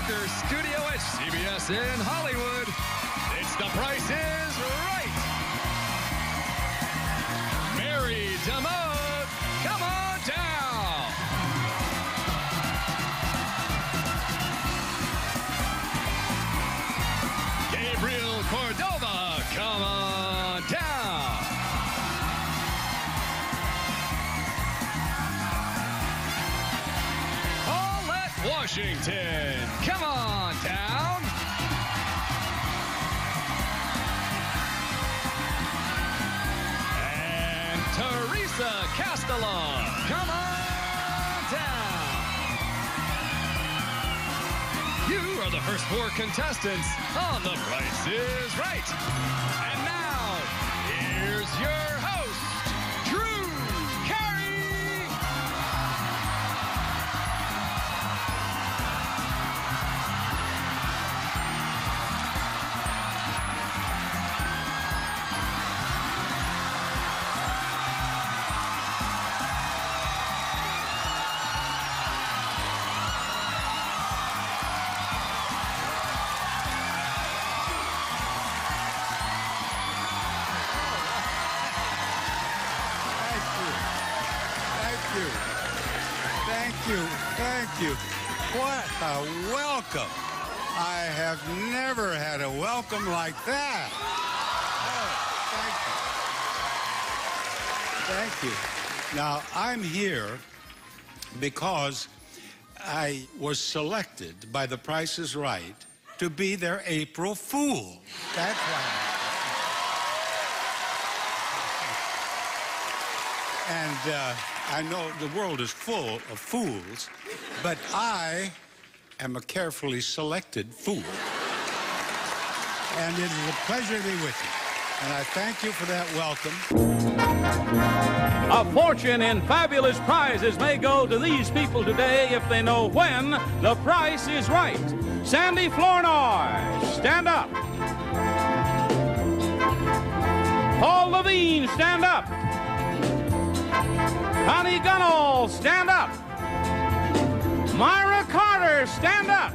Parker studio at CBS in Hollywood. It's The Price is Right. Mary DeMott, come on down. Gabriel Cordova, come on down. Paulette Washington, come on down. And Teresa Castellon, come on down. You are the first four contestants on The Price is Right. And now, here's your host, Drew Carey. Thank you. What a welcome. I have never had a welcome like that. Oh, thank you. Now, I'm here because I was selected by The Price is Right to be their April Fool. That's why. And I know the world is full of fools, but I am a carefully selected fool. And it is a pleasure to be with you. And I thank you for that welcome. A fortune in fabulous prizes may go to these people today if they know when the price is right. Sandy Flournoy, stand up. Paul Levine, stand up. Connie Gunnell, stand up. Myra Carter, stand up.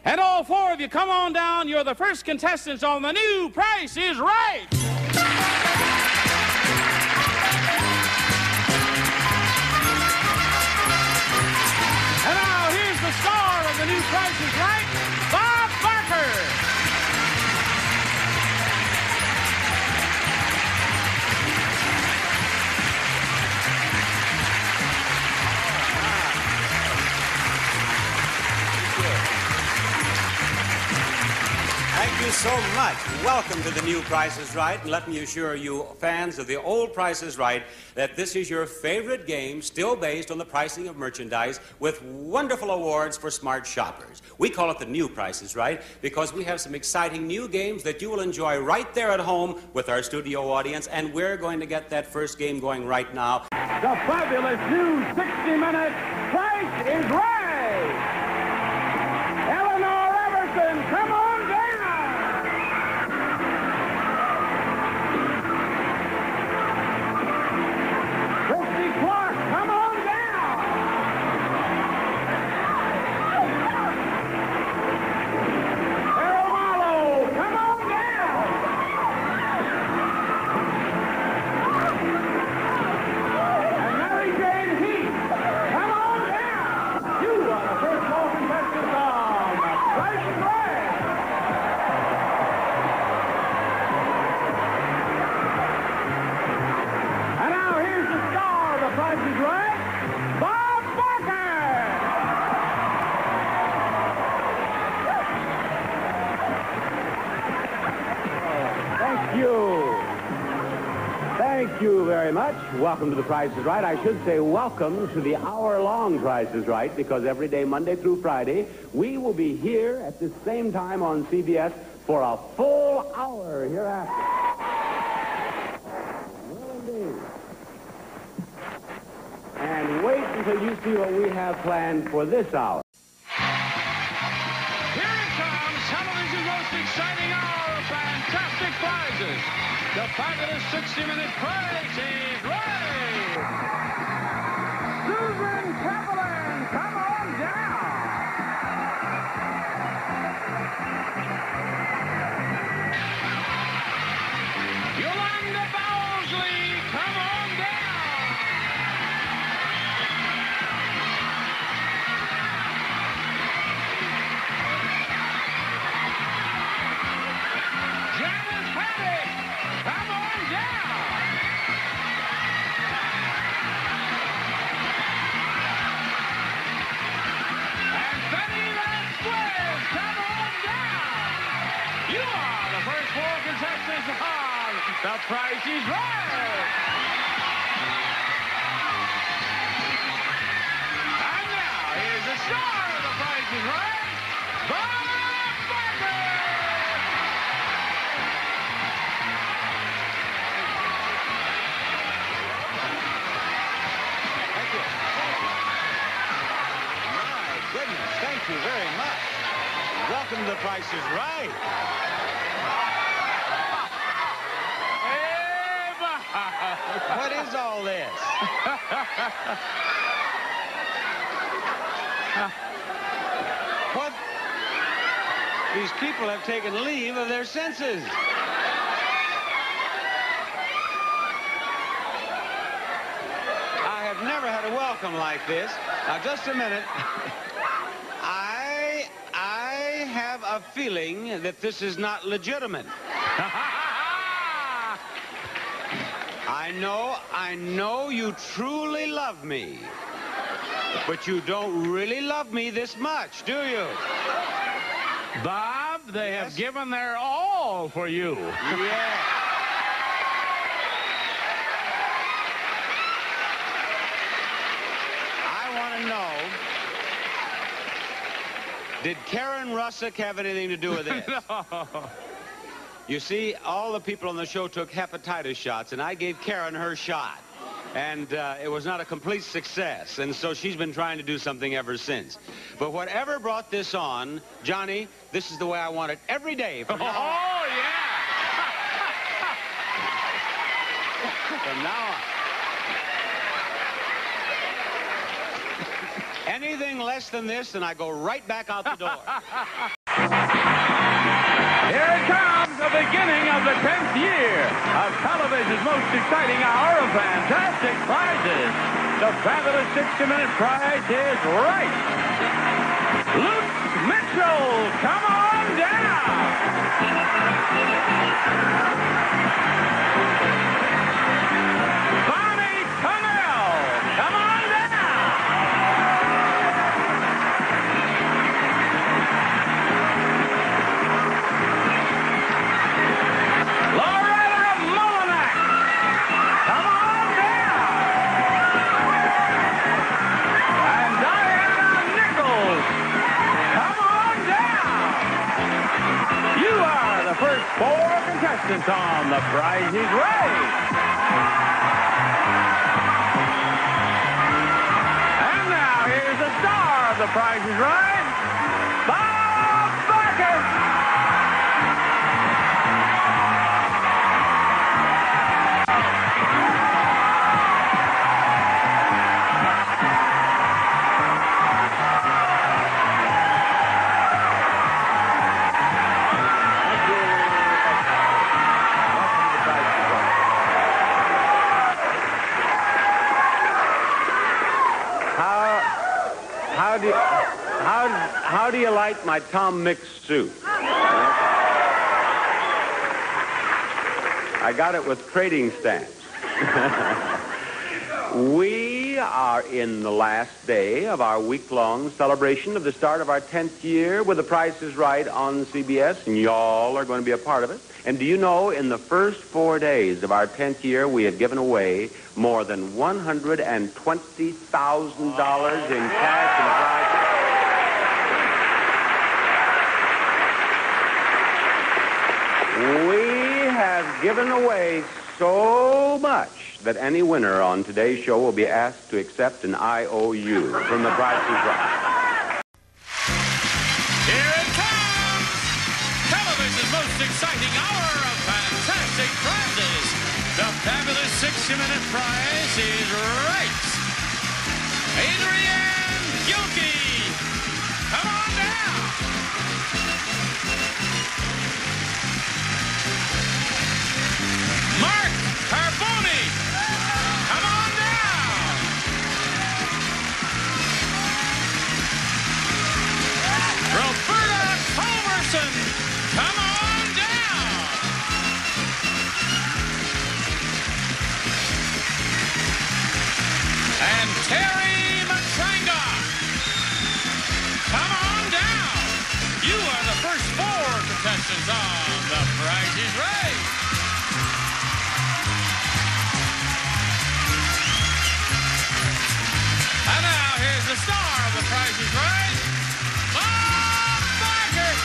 And all four of you, come on down. You're the first contestants on The New Price is Right. And now here's the star of The New Price is Right, Bob Barker. Thank you so much. Welcome to The New Price is Right. And let me assure you, fans of the old Price is Right, that this is your favorite game, still based on the pricing of merchandise, with wonderful awards for smart shoppers. We call it The New Price is Right because we have some exciting new games that you will enjoy right there at home with our studio audience, and we're going to get that first game going right now. The fabulous new 60-minute Price is Right. Eleanor Everson, come on down. Christy Clark, come on down. Errol Marlowe, come on down. And Mary Jane Heath, come on down. You are the first four contestants on The Price is Right. And now here's the star of The Price is Right, Bob Barker. Thank you. Thank you very much. Welcome to The Price is Right. I should say welcome to the hour-long Price is Right, because every day, Monday through Friday, we will be here at the same time on CBS for a full hour hereafter. Well, indeed. And wait until you see what we have planned for this hour. Here it comes, television's most exciting hour of fantastic prizes. The fabulous 60-minute Price is Right. Susan Kaplan, come on down. Yolanda Bowsley, come on down. Janice Haddock, come on down. And Betty Vasquez, come on down. You are the first 4 contestants on The Price is Right. And now, here's the star of The Price is Right, Bob Barker. Thank you. My goodness, thank you very much. Welcome to The Price is Right. Hey, Bob. What is all this? What? These people have taken leave of their senses. I have never had a welcome like this. Now, just a minute. I have a feeling that this is not legitimate. I know you truly love me. But you don't really love me this much, do you? Bob, they have given their all for you. Yeah. I want to know, did Karen Russick have anything to do with this? No. You see, all the people on the show took hepatitis shots, and I gave Karen her shot. And it was not a complete success, and so she's been trying to do something ever since. But whatever brought this on, Johnny, this is the way I want it every day from now on. Oh, yeah. From now on. Anything less than this, and I go right back out the door. Here it comes, the beginning of the 10th year of television's most exciting hour of fantastic prizes. The fabulous 60-minute prize is right. Luke Mitchell, come on down. Bonnie Connell, come on down. Loretta Molinak, come on down. And Diana Nichols, come on down. You are the first 4 contestants on The Price is Right. And now here's the star of The Price is Right, Bob Barker. How do you like my Tom Mix suit? I got it with trading stamps. We are in the last day of our week-long celebration of the start of our 10th year with The Price is Right on CBS, and y'all are going to be a part of it. And do you know, in the first 4 days of our 10th year, we had given away more than $120,000 in cash and prizes. We have given away so much that any winner on today's show will be asked to accept an IOU from The Price is Right. Here it comes! Television's most exciting hour of fantastic prizes. The fabulous 60-minute prize is right. Adrienne Gilkey, come on down. on The Price is Right. And now here's the star of The Price is Right, Bob Barker.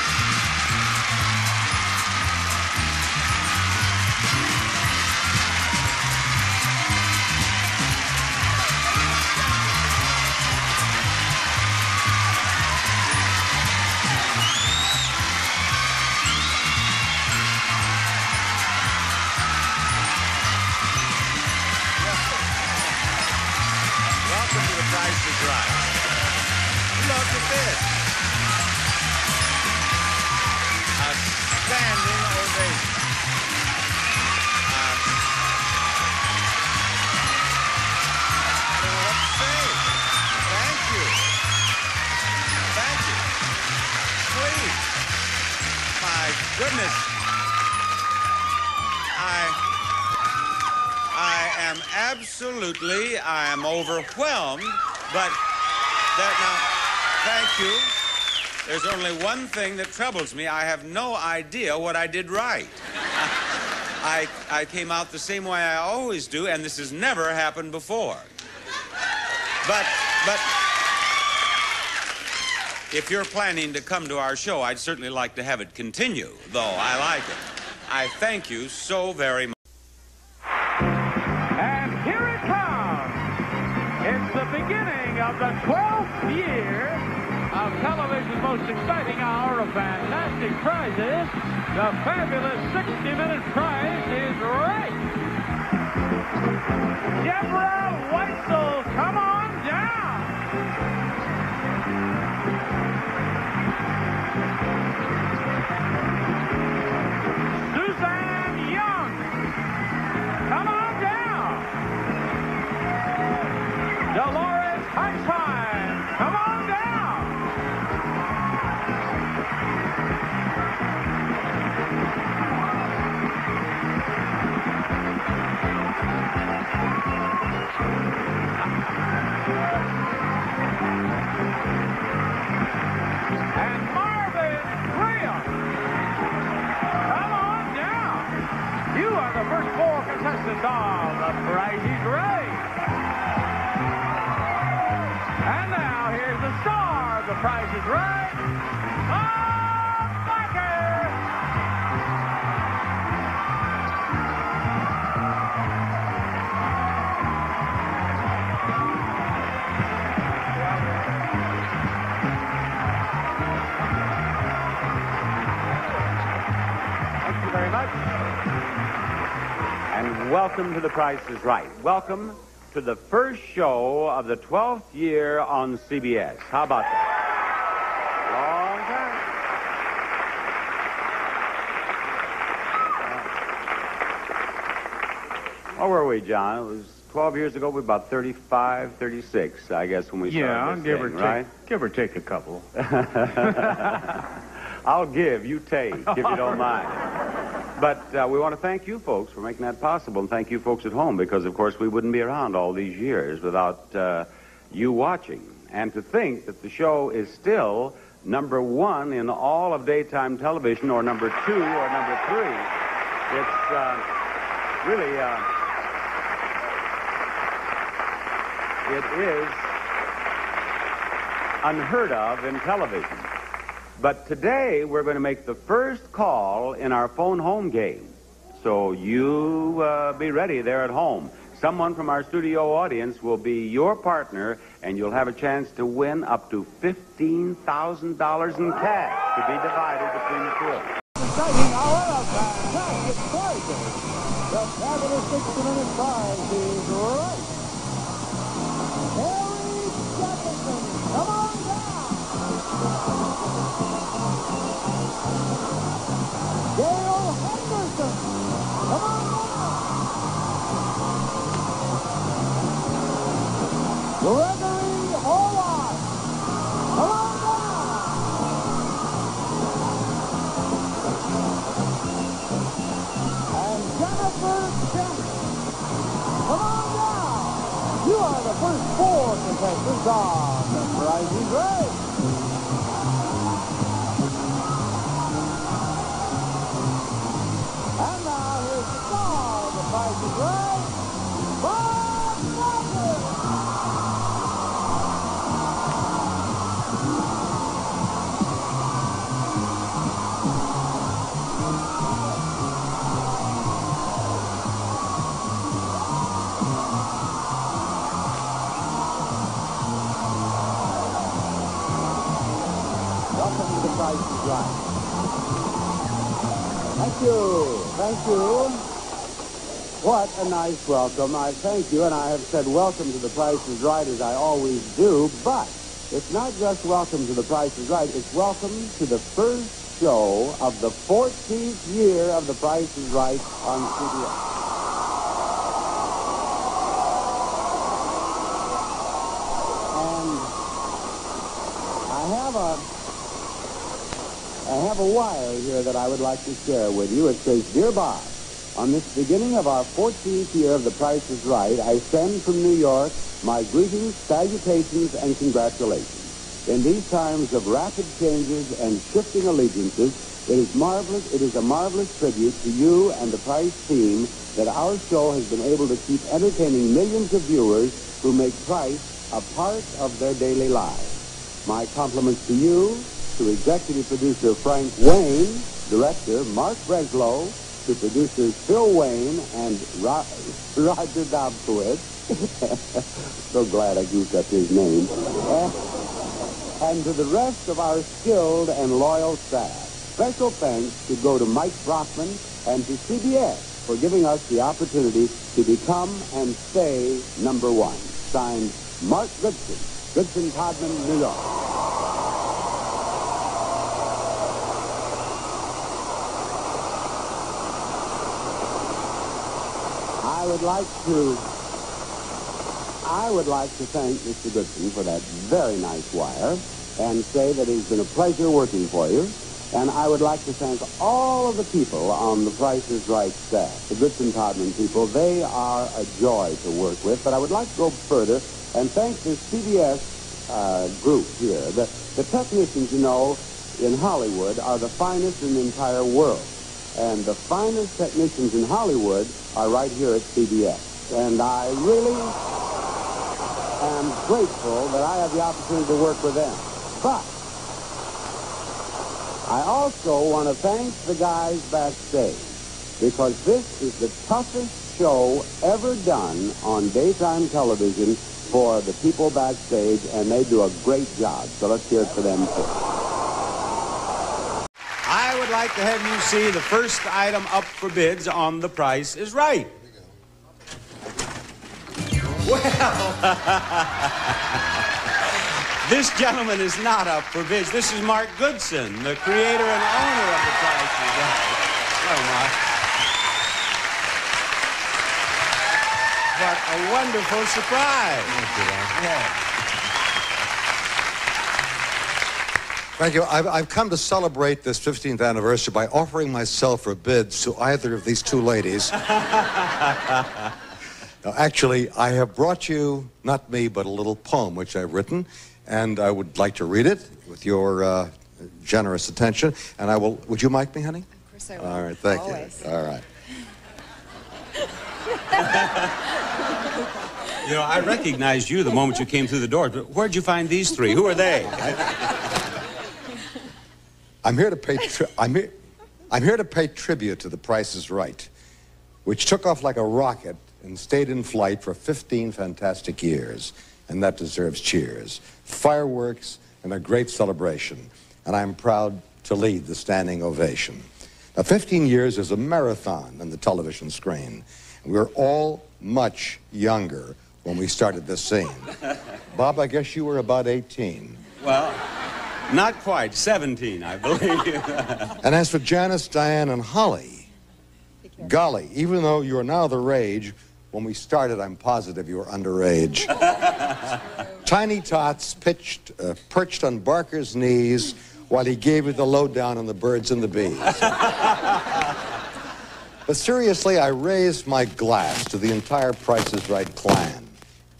Welcome to The Price is Right. Look at this. A standing ovation. I don't know what to say. Thank you. Thank you. Please. My goodness. I am overwhelmed, but now, thank you. There's only one thing that troubles me. I have no idea what I did right. I came out the same way I always do, and this has never happened before. But if you're planning to come to our show, I'd certainly like to have it continue, though I like it. I thank you so very much. And here it comes. It's the beginning of the 12th year of television's most exciting hour of fantastic prizes. The fabulous 60-minute prize is right. Deborah Weitzel, come on down. Suzanne Young, come on down. Dolores Highside, come on down. And Marvin Graham, come on down. You are the first four contestants on The Price is Right. And now here's the star of The Price is Right, Bob Barker. Thank you very much. And welcome to The Price is Right. Welcome to the first show of the 12th year on CBS. How about that? Long time. Where were we, John? It was 12 years ago. We were about 35, 36, I guess, when we started this thing, right? Give or take a couple. I'll give, you take, if you don't mind. But we want to thank you folks for making that possible, and thank you folks at home, because, of course, we wouldn't be around all these years without you watching. And to think that the show is still number one in all of daytime television, or number two, or number three, it's really, it is unheard of in television. But today, we're going to make the first call in our phone home game. So you be ready there at home. Someone from our studio audience will be your partner, and you'll have a chance to win up to $15,000 in cash to be divided between the two of you. Exciting hour of fantastic prizes. The fabulous 60-minute prize is right. Harry Jefferson, come on down. Dale Henderson, come on down. Gregory Howard, come on down. And Jennifer Kemp, come on down. You are the first four contestants on The Price is Right. The Price is Right. Thank you. Thank you. What a nice welcome. I thank you, and I have said welcome to The Price is Right as I always do, but it's not just welcome to The Price is Right, it's welcome to the first show of the 14th year of The Price is Right on CBS. And I have a wire here that I would like to share with you. It says, Dear Bob, on this beginning of our 14th year of The Price is Right, I send from New York my greetings, salutations, and congratulations. In these times of rapid changes and shifting allegiances, it is a marvelous tribute to you and the Price team that our show has been able to keep entertaining millions of viewers who make Price a part of their daily lives. My compliments to you, to executive producer Frank Wayne, director Mark Breslow, to producers Phil Wayne and Roger Dobkowitz. So glad I goofed up his name. And to the rest of our skilled and loyal staff. Special thanks to go to Mike Brockman and to CBS for giving us the opportunity to become and stay number one. Signed, Mark Goodson, Goodson Todman, New York. I would like to thank Mr. Goodson for that very nice wire and say that it's been a pleasure working for you. And I would like to thank all of the people on the Price is Right staff, the Goodson Todman people. They are a joy to work with. But I would like to go further and thank the CBS group here. The technicians, you know, in Hollywood are the finest in the entire world. And the finest technicians in Hollywood are right here at CBS. And I really am grateful that I have the opportunity to work with them. But I also want to thank the guys backstage, because this is the toughest show ever done on daytime television for the people backstage, and they do a great job. So let's hear it for them, too. I would like to have you see the first item up for bids on The Price is Right. Well, this gentleman is not up for bids. This is Mark Goodson, the creator and owner of The Price is Right. Hello, Mark. What a wonderful surprise. Thank you, Ron. Yeah. Thank you. I've come to celebrate this 15th anniversary by offering myself for bids to either of these two ladies. Now, actually, I have brought you, not me, but a little poem which I've written, and I would like to read it with your generous attention. And I will, would you mic me, honey? Of course I will. All right, thank Always. you. All right. You know, I recognized you the moment you came through the door. But where'd you find these three? Who are they? I'm here to pay tribute to The Price is Right, which took off like a rocket and stayed in flight for 15 fantastic years, and that deserves cheers, fireworks, and a great celebration. And I'm proud to lead the standing ovation. Now, 15 years is a marathon on the television screen. And we were all much younger when we started this scene. Bob, I guess you were about 18. Well, not quite. 17, I believe. And as for Janice, Diane, and Holly, golly, even though you are now the rage, when we started, I'm positive you were underage. Tiny Tots perched on Barker's knees while he gave you the lowdown on the birds and the bees. But seriously, I raised my glass to the entire Price is Right clan.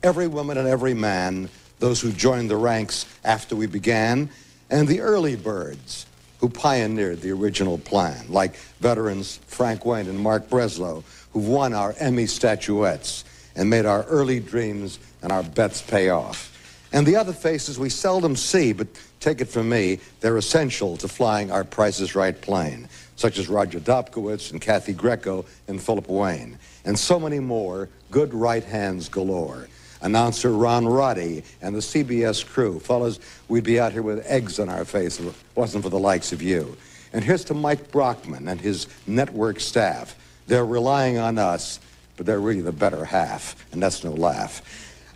Every woman and every man, those who joined the ranks after we began, and the early birds who pioneered the original plan, like veterans Frank Wayne and Mark Breslow, who've won our Emmy statuettes and made our early dreams and our bets pay off. And the other faces we seldom see, but take it from me, they're essential to flying our Price is Right plane, such as Roger Dobkowitz and Kathy Greco and Philip Wayne, and so many more good right hands galore. announcer Ron Roddy, and the CBS crew. Fellas, we'd be out here with eggs on our face if it wasn't for the likes of you. And here's to Mike Brockman and his network staff. They're relying on us, but they're really the better half, and that's no laugh.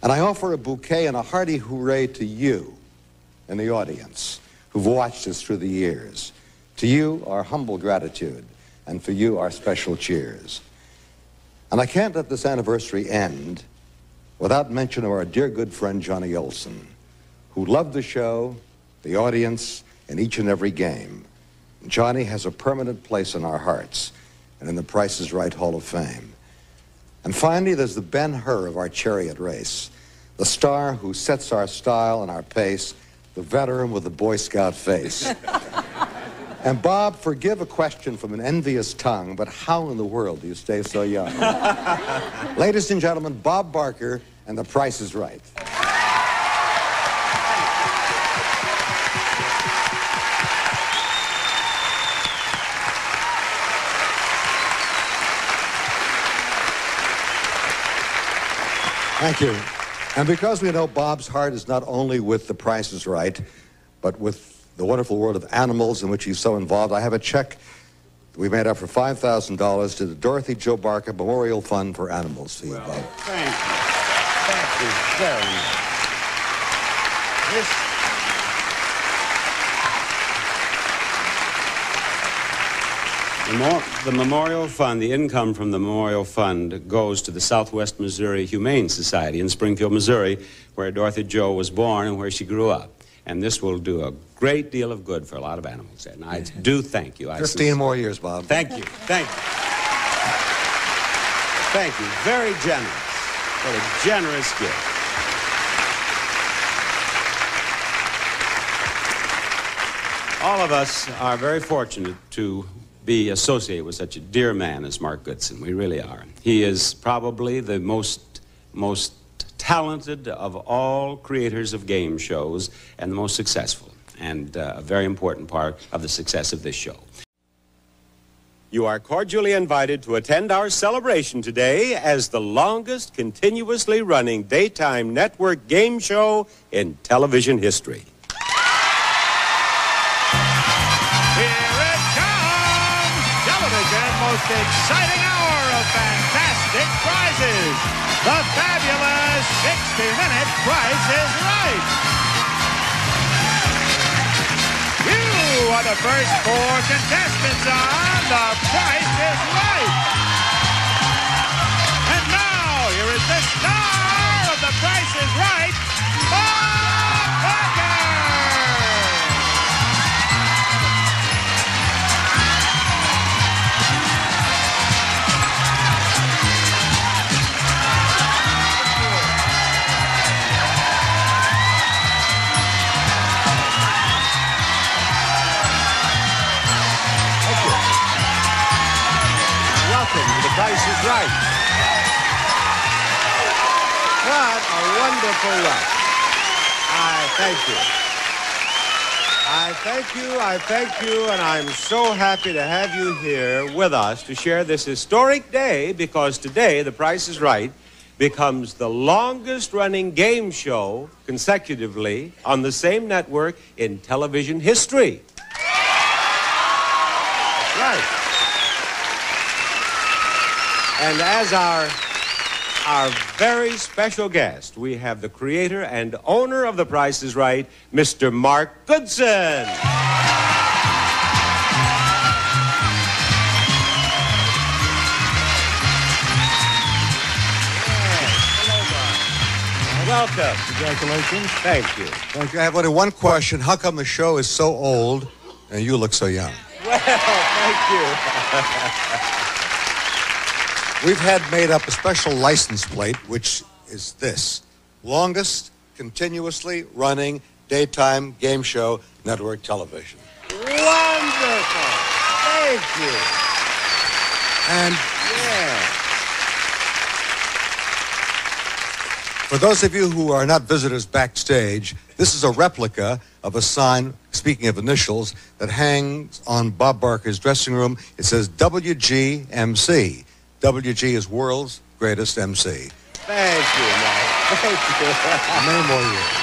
And I offer a bouquet and a hearty hooray to you in the audience who've watched us through the years. To you, our humble gratitude, and for you, our special cheers. And I can't let this anniversary end without mention of our dear good friend Johnny Olson, who loved the show, the audience, and each and every game. Johnny has a permanent place in our hearts and in the Price is Right Hall of Fame. And finally, there's the Ben-Hur of our chariot race, the star who sets our style and our pace, the veteran with the Boy Scout face. And Bob, forgive a question from an envious tongue, but how in the world do you stay so young? Ladies and gentlemen, Bob Barker and The Price is Right. Thank you. And because we know Bob's heart is not only with The Price is Right, but with the wonderful world of animals in which he's so involved, I have a check that we made up for $5,000 to the Dorothy Joe Barker Memorial Fund for Animals. For you, Bob. Thank you. Thank you very much. The Memorial Fund, the income from the Memorial Fund goes to the Southwest Missouri Humane Society in Springfield, Missouri, where Dorothy Joe was born and where she grew up. And this will do a great deal of good for a lot of animals. And I do thank you. 15 more years, Bob. Thank you. Thank you. Thank you. Very generous. What a generous gift. All of us are very fortunate to be associated with such a dear man as Mark Goodson. We really are. He is probably the most talented of all creators of game shows and the most successful, and a very important part of the success of this show. You are cordially invited to attend our celebration today as the longest continuously running daytime network game show in television history. Most exciting hour of fantastic prizes. The fabulous 60-minute Price is Right. You are the first 4 contestants on The Price is Right. And now, here is the star of The Price is Right, Bob Barker. The Price is Right. What a wonderful luck. I thank you, and I'm so happy to have you here with us to share this historic day, because today The Price is Right becomes the longest running game show consecutively on the same network in television history. That's right. And as our very special guest, we have the creator and owner of The Price is Right, Mr. Mark Goodson. Welcome. Congratulations. Thank you. Thank you. I have only one question. How come the show is so old and you look so young? Well, thank you. We've had made up a special license plate, which is this: longest continuously running daytime game show network television. Wonderful. Thank you. And Yeah. for those of you who are not visitors backstage, this is a replica of a sign, speaking of initials, that hangs on Bob Barker's dressing room. It says WGMC. WG is World's Greatest MC. Thank you, Mike. Thank you. Many more years.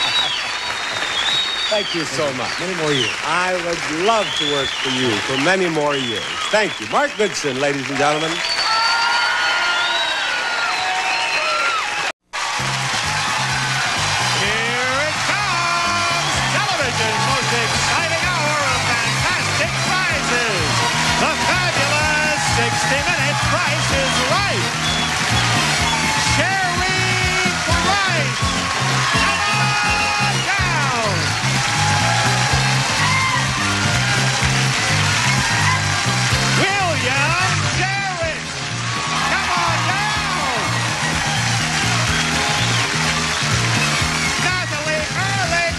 Thank you so much. Many more years. I would love to work for you for many more years. Thank you. Mark Goodson, ladies and gentlemen. Here it comes! Television's most exciting hour of fantastic prizes. The fabulous 60-minute Price is Right. Sherry Price. Come on down. William Sherry. Come on down. Natalie Ehrlich.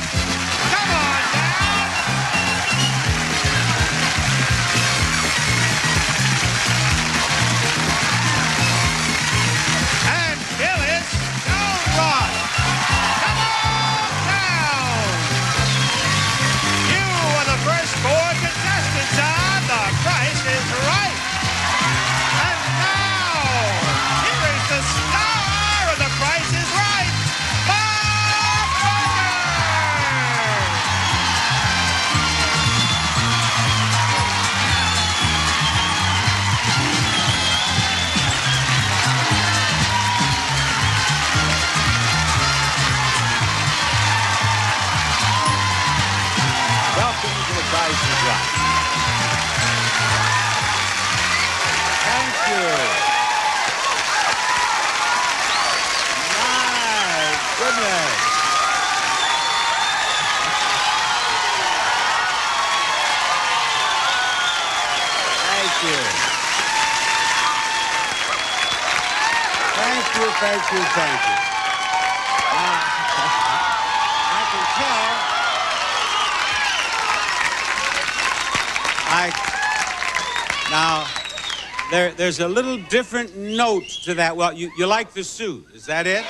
Come on down. And Phyllis Elrod. Come on down. You are the first 4 contestants on The Price is Right. And now, here is the star of The Price is Right, Bob Barker. Welcome to The Price is Right. Thank you. My goodness. Thank you. Thank you, thank you, thank you. I can tell. Now, there's a little different note to that. Well, you like the suit, is that it?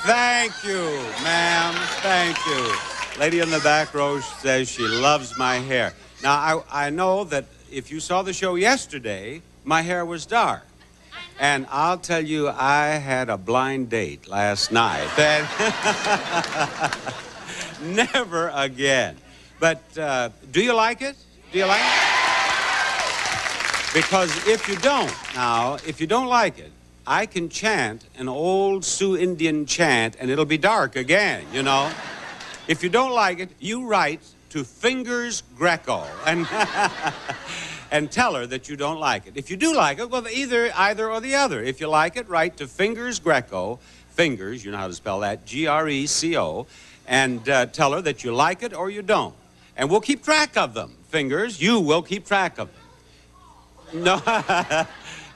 Thank you, ma'am. Thank you. Lady in the back row says she loves my hair. Now, I know that if you saw the show yesterday, my hair was dark. And I'll tell you, I had a blind date last night. Never again. But do you like it? Do you like it? Because if you don't like it, I can chant an old Sioux Indian chant and it'll be dark again, you know? If you don't like it, you write to Fingers Greco and and tell her that you don't like it. If you do like it, well, either or the other. If you like it, write to Fingers Greco, Fingers, you know how to spell that, Greco, and tell her that you like it or you don't. And we'll keep track of them. Fingers, you will keep track of them. No,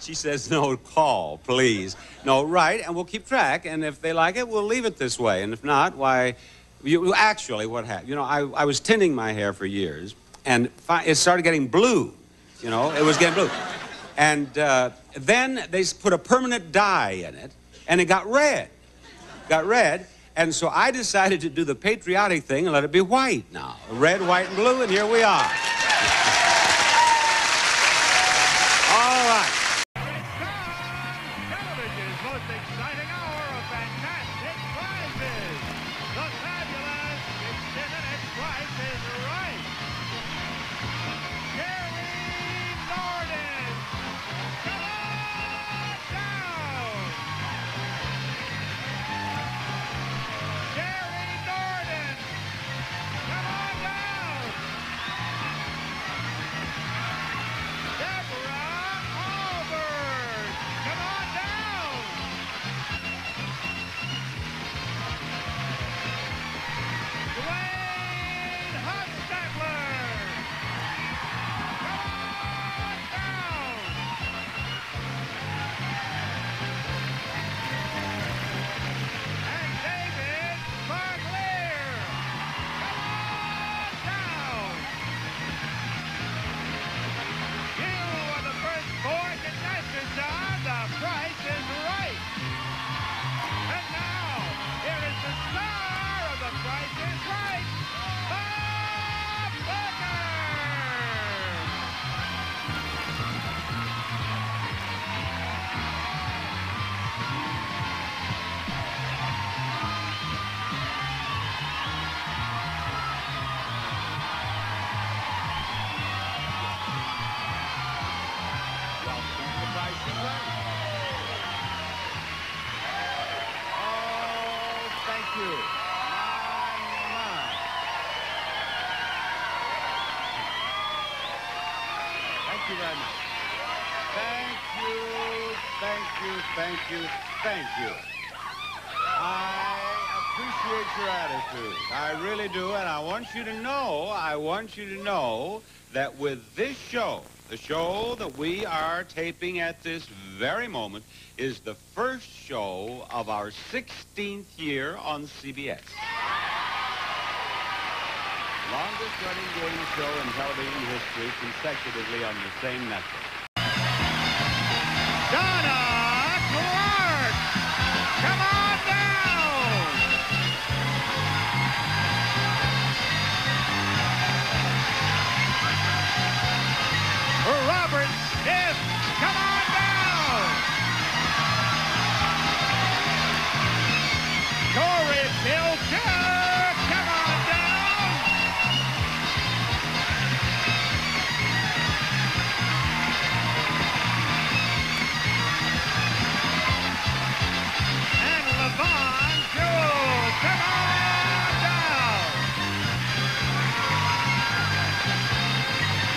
she says, no, call, please. No, write, and we'll keep track, and if they like it, we'll leave it this way. And if not, why, actually, what happened? You know, I was tinning my hair for years, and it started getting blue. You know, it was getting blue. And then they put a permanent dye in it, and it got red. And so I decided to do the patriotic thing and let it be white now. Red, white, and blue, and here we are. All right. Television's most exciting hour of fantastic prizes. The fabulous 60-minute Price is Right. Sherry Norden. Come on down. Sherry Norden. Come on down. you. My. Thank you very much. Thank you, thank you, thank you, thank you. I appreciate your attitude. I really do, and I want you to know, that with this show, the show that we are taping at this very moment, is the first show of our 16th year on CBS. Longest running game show in television history consecutively on the same network. Donna Clark! Come on down! Robert Smith! Come on down! Corey Pilcher! Come on down! And Levon Jewell! Come on down!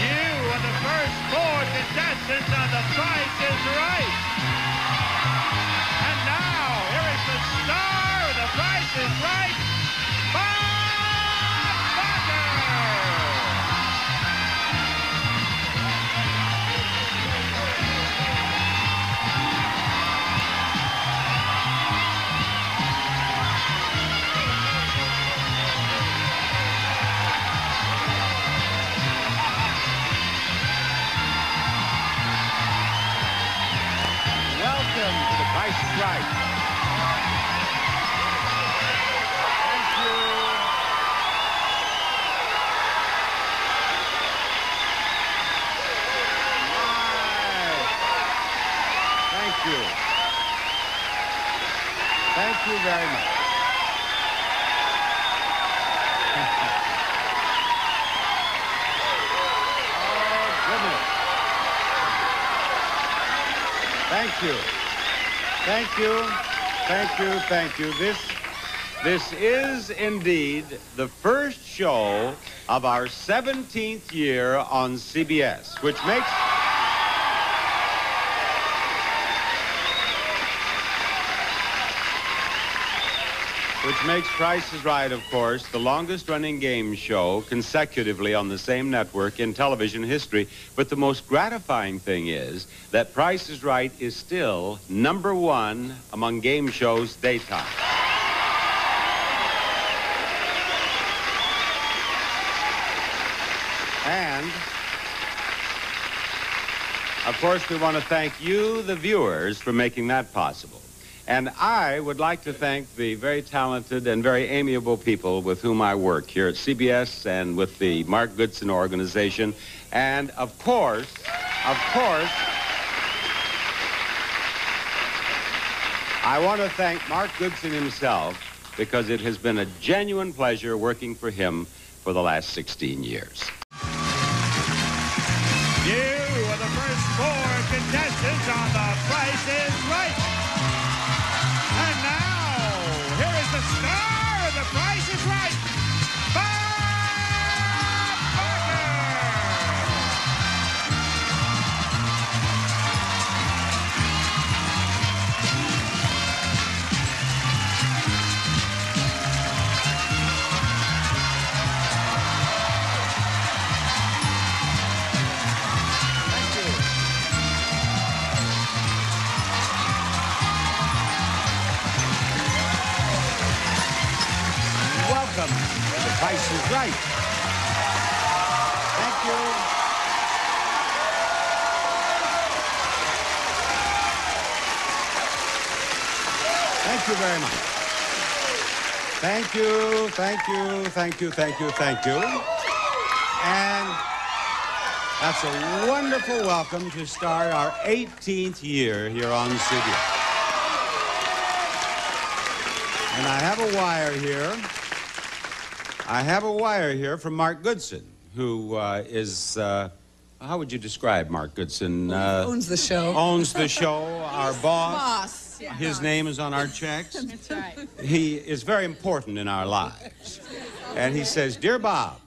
You are the first four contestants on The Price is Right. And now, here is the star of The Price is Right, Bob Barker. Welcome to The Price is Right. Thank you. Thank you. Thank you very much. Oh, goodness. Thank you. Thank you. Thank you. Thank you. This is indeed the first show of our 17th year on CBS, which makes Price is Right, of course, the longest-running game show consecutively on the same network in television history. But the most gratifying thing is that Price is Right is still #1 among game shows daytime. And, of course, we want to thank you, the viewers, for making that possible. And I would like to thank the very talented and very amiable people with whom I work here at CBS and with the Mark Goodson organization. And, of course, I want to thank Mark Goodson himself, because it has been a genuine pleasure working for him for the last 16 years. You are the first four contestants on The Price is Right. And now, here is the star of The Price is Right, Bob Barker. Welcome to The Price is Right. Thank you. Thank you very much. Thank you, thank you, thank you, thank you, thank you. And that's a wonderful welcome to start our 18th year here on CBS. And I have a wire here. I have a wire here from Mark Goodson, who is, how would you describe Mark Goodson? Owns the show. Owns the show, our boss. His name is on our checks. That's right. He is very important in our lives. And he says, "Dear Bob,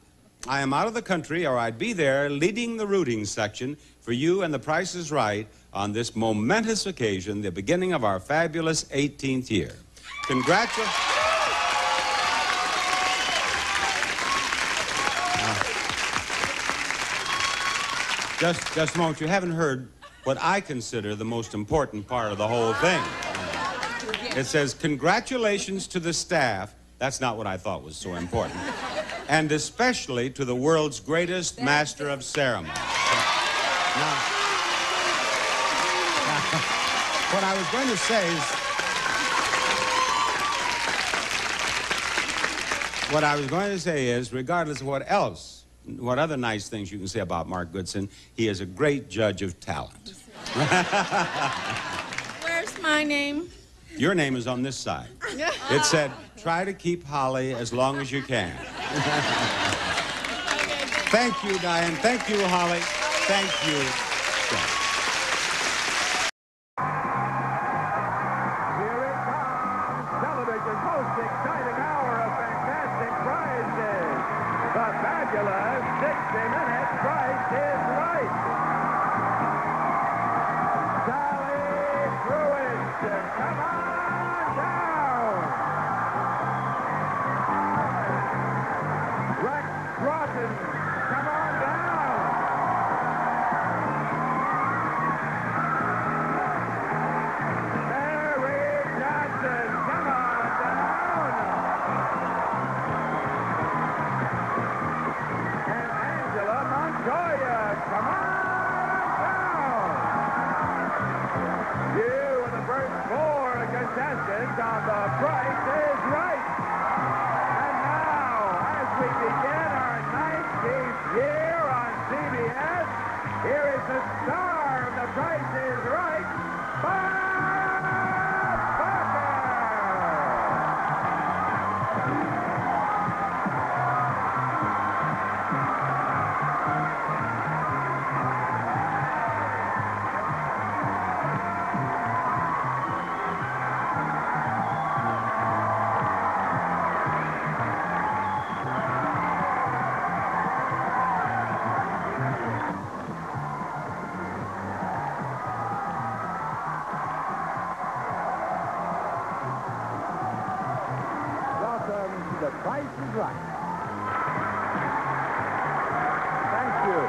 I am out of the country, or I'd be there leading the rooting section for you and The Price is Right on this momentous occasion, the beginning of our fabulous 18th year. Congratulations." Just a moment. You haven't heard what I consider the most important part of the whole thing. It says, "Congratulations to the staff." That's not what I thought was so important. "And especially to the world's greatest master of ceremonies." Now, what I was going to say is, regardless of what other nice things you can say about Mark Goodson, he is a great judge of talent. Where's my name? Your name is on this side. It said, "Try to keep Holly as long as you can." Thank you, Diane. Thank you, Holly. Thank you. Here it comes, television's most exciting hour of fantastic prizes. The fabulous 60-minute Price is Right. Sally Pruitt, come on down. Rex Broughton, come on down. Mary Johnson, come on down. And Angela Montoya, come on down. You are the first 4 contestants on The Price is Right. And now, as we begin our 19th year on CBS, here is the star of The Price is Right, Bob Barker. Welcome to The Price is Right. Thank you.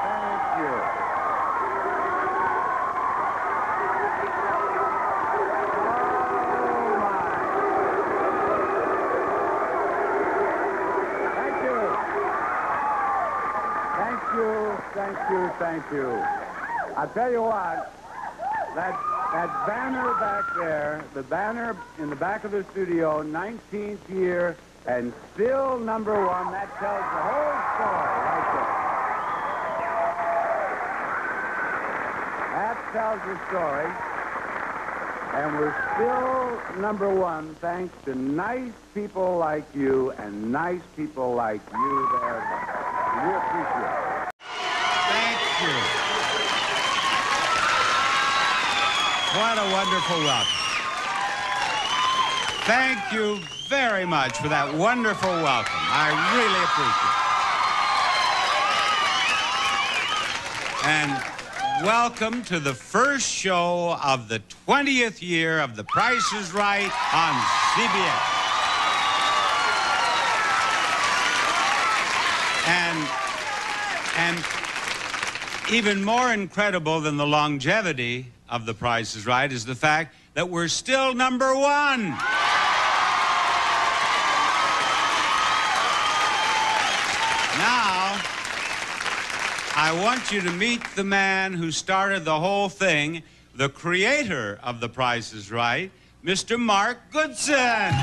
Thank you. Oh, my. Thank you. Thank you, thank you, thank you. I'll tell you what, that banner back there, the banner in the back of the studio, 19th year, and still #1, that tells the whole story right there. That tells the story. And we're still #1 thanks to nice people like you and nice people like you there. We appreciate it. Thank you. What a wonderful welcome. Thank you very much for that wonderful welcome. I really appreciate it. And welcome to the first show of the 20th year of The Price is Right on CBS. And even more incredible than the longevity of The Price is Right is the fact that we're still #1. Now, I want you to meet the man who started the whole thing, the creator of The Price is Right, Mr. Mark Goodson.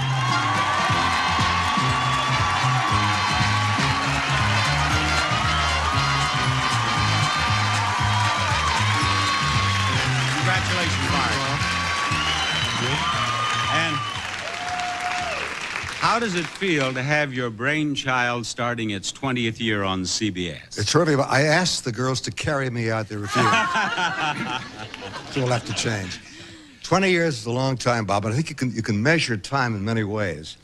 Congratulations, Mark. And how How does it feel to have your brainchild starting its 20th year on CBS? It's really, I asked the girls to carry me out. They refused. So we'll have to change. 20 years is a long time, Bob, but I think you can measure time in many ways.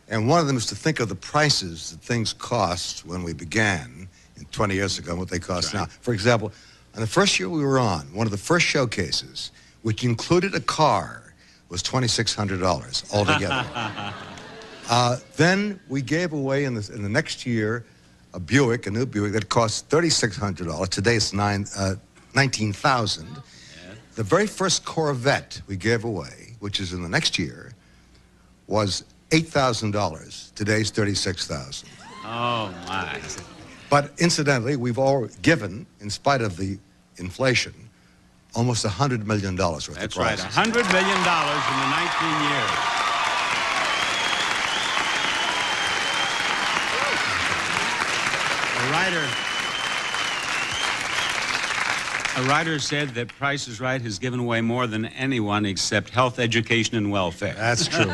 And one of them is to think of the prices that things cost when we began 20 years ago and what they cost now. For example, on the first year we were on, one of the first showcases, which included a car, was $2,600 altogether. Then we gave away in the next year a Buick, a new Buick, that cost $3,600. Today it's $19,000. Yeah. The very first Corvette we gave away, which is in the next year, was $8,000. Today's $36,000. Oh, my. But incidentally, we've all given, in spite of the inflation, almost $100 million worth of That's prizes. right, $100 million in the 19 years. A writer said that Price is Right has given away more than anyone except health, education, and welfare. That's true.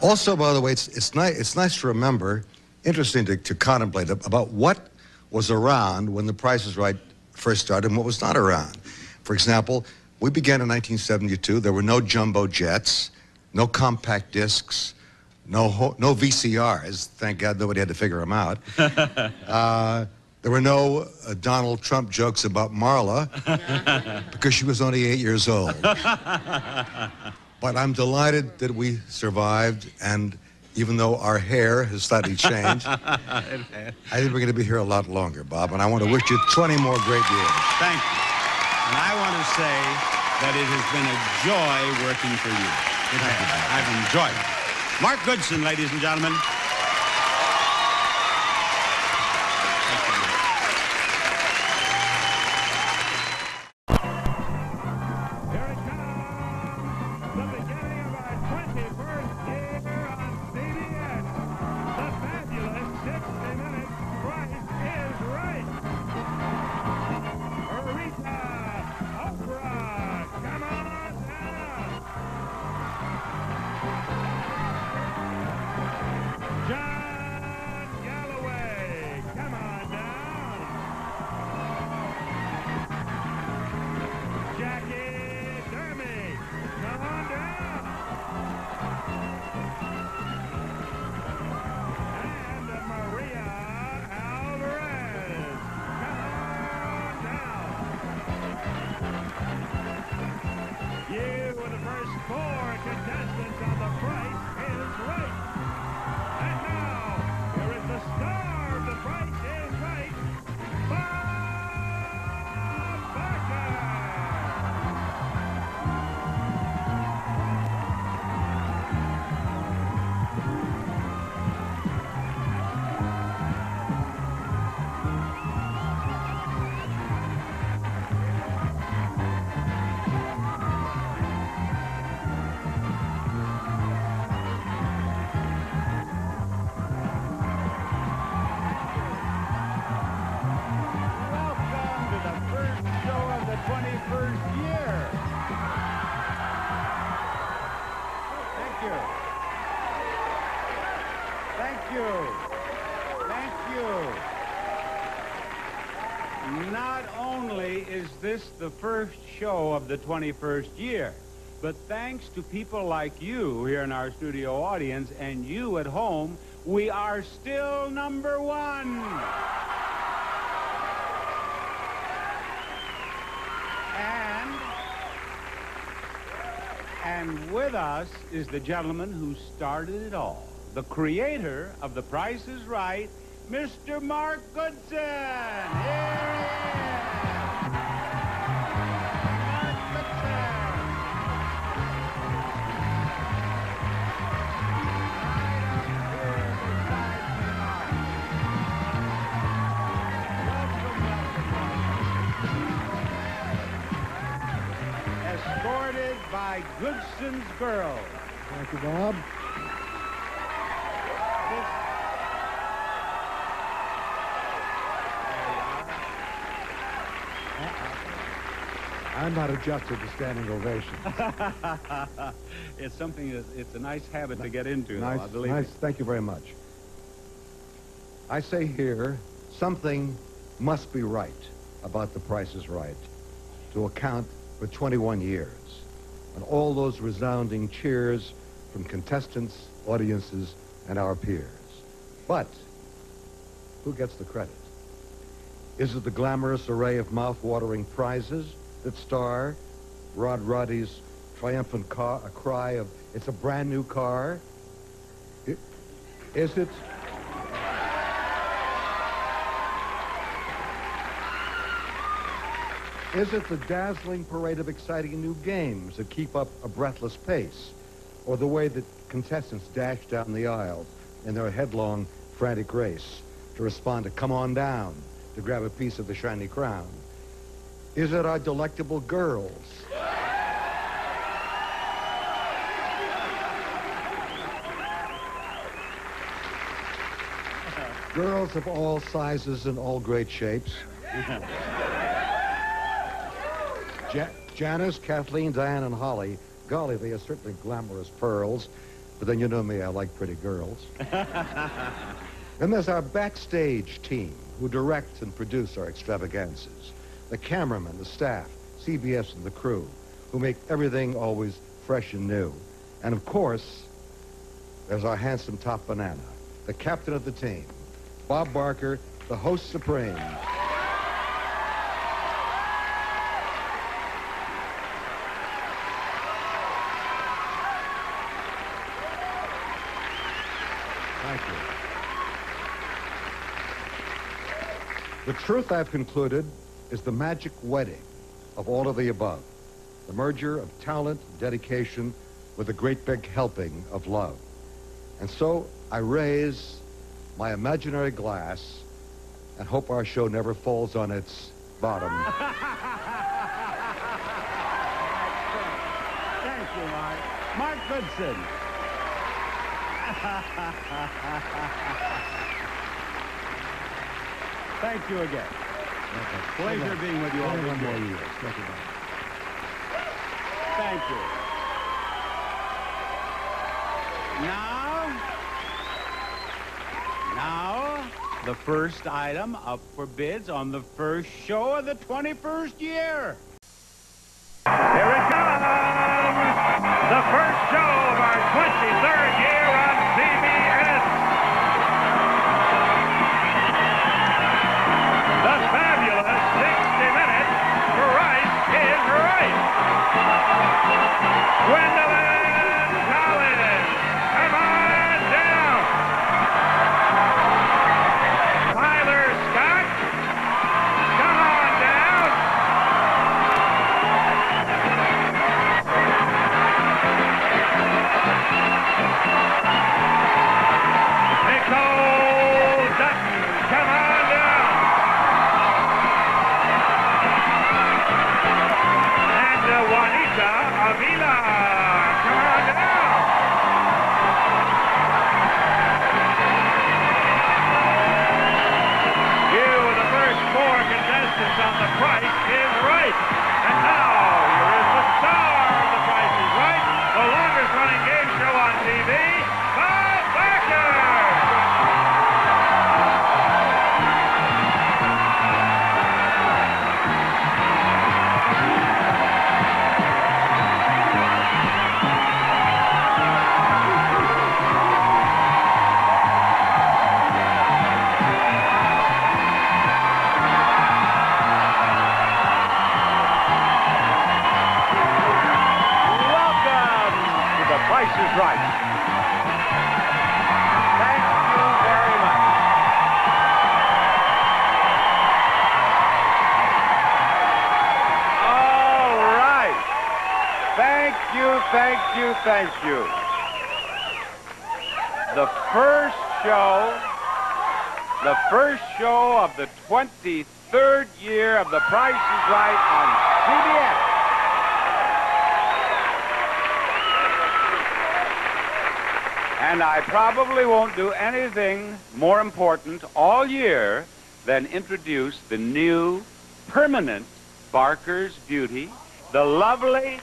Also, by the way, it's nice to remember, interesting to contemplate about what was around when the Price is Right first started and what was not around. For example, we began in 1972. There were no jumbo jets, no compact discs, no VCRs. Thank God nobody had to figure them out. There were no Donald Trump jokes about Marla because she was only 8 years old. But I'm delighted that we survived, and even though our hair has slightly changed, I think we're going to be here a lot longer, Bob, and I want to wish you 20 more great years. Thank you. And I want to say that it has been a joy working for you. I've enjoyed it. Mark Goodson, ladies and gentlemen. Not only is this the first show of the 21st year, but thanks to people like you here in our studio audience and you at home, we are still number one. And with us is the gentleman who started it all, the creator of The Price is Right, Mr. Mark Goodson. Here he is. Mark Goodson. Escorted by Goodson's girls. Thank you, Bob. I'm not adjusted to standing ovations. It's something it's a nice habit to get into, Nice, though, I believe. nice. Thank you very much. I say here, something must be right about The Price is Right to account for 21 years and all those resounding cheers from contestants, audiences, and our peers. But who gets the credit? Is it the glamorous array of mouth-watering prizes that star Rod Roddy's triumphant cry of, "It's a brand new car"? Is it? Is it the dazzling parade of exciting new games that keep up a breathless pace? Or the way that contestants dash down the aisle in their headlong, frantic race to respond to "Come on down" to grab a piece of the shiny crown? Is it our delectable girls? Girls of all sizes and all great shapes. Janice, Kathleen, Diane, and Holly. Golly, they are certainly glamorous pearls. But then you know me, I like pretty girls. Then there's our backstage team who direct and produce our extravaganzas. The cameramen, the staff, CBS, and the crew who make everything always fresh and new. And of course, there's our handsome top banana, the captain of the team, Bob Barker, the host supreme. Thank you. The truth, I've concluded, is the magic wedding of all of the above. The merger of talent, dedication, with a great big helping of love. And so I raise my imaginary glass and hope our show never falls on its bottom. Thank you, Mark. Mark Goodson. Thank you again. Pleasure being with you all this year. Thank you. Now, the first item up for bids on the first show of the 21st year. Here it comes! The first show of our 23rd year on CBS. The fabulous 60 Minutes Price is Right. Gwendolyn Collins, come on down. Tyler Scott, come on down. Nicole Dutton, come on down. And Juanita Avila, come on down. You are the first four contestants on The Price is Right. And now, here is the star of The Price is Right, the longest running game show on TV, Bob Barker. Welcome to The Price is Right. Thank you very much. All right. Thank you, thank you, thank you. The first show of the 23rd year of The Price is Right on CBS. And I probably won't do anything more important all year than introduce the new permanent Barker's Beauty the lovely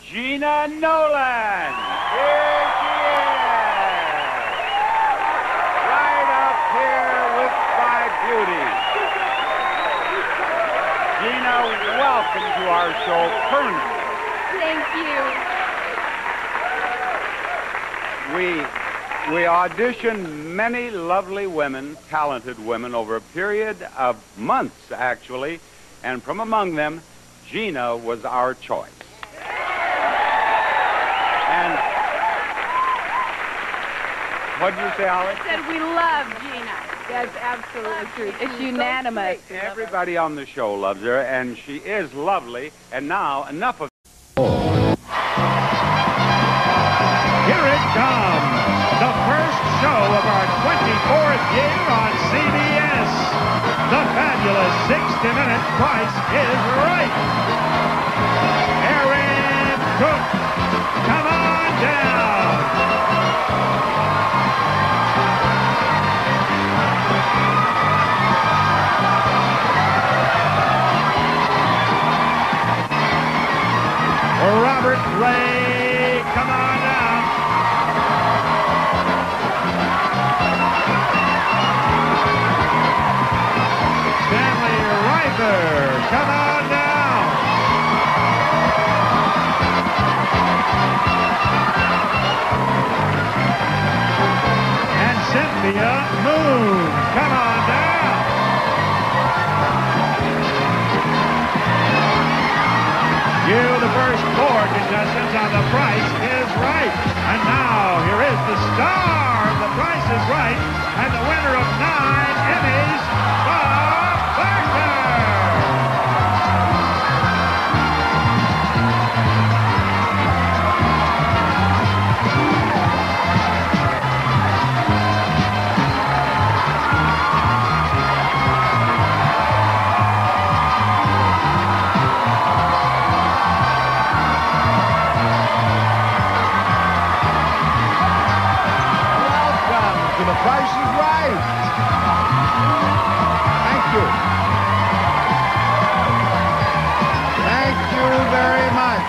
Gina Nolan. Here she is. Right up here with my beauty. Gina, welcome to our show permanently. Thank you. We auditioned many lovely women, talented women, over a period of months, actually, and from among them, Gina was our choice. And what did you say, Holly? I said we love Gina. That's absolutely true. It's unanimous. Everybody on the show loves her, and she is lovely. And now, enough of... Here it comes, the first show of our 24th year on CBS. The fabulous 60-minute Price is Right. Aaron Cook, come on down. Robert Ray, come on down. Stanley Riker, come on down. And Cynthia Moon, come on down. You, the first four contestants on The Price is Right. And now, here is the star of The Price is Right and the winner of 9 Emmys, Bob Barker. The Price is Right. Thank you. Thank you very much.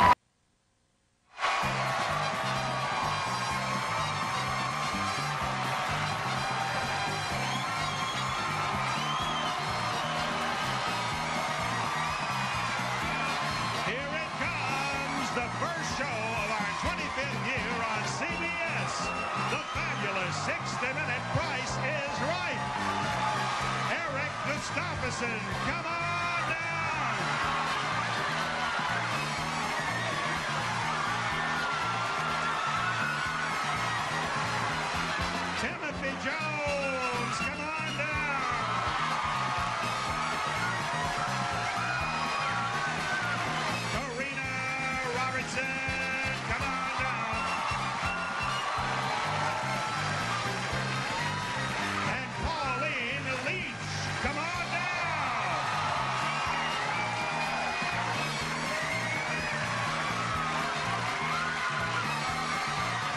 Here it comes, the first show of our 25th year on CBS. The fabulous 60-minute Price is Right. Eric Gustafson, come on down. Timothy Jones, come on down. Karina Robertson, come on down. And Pauline Leach, come on down.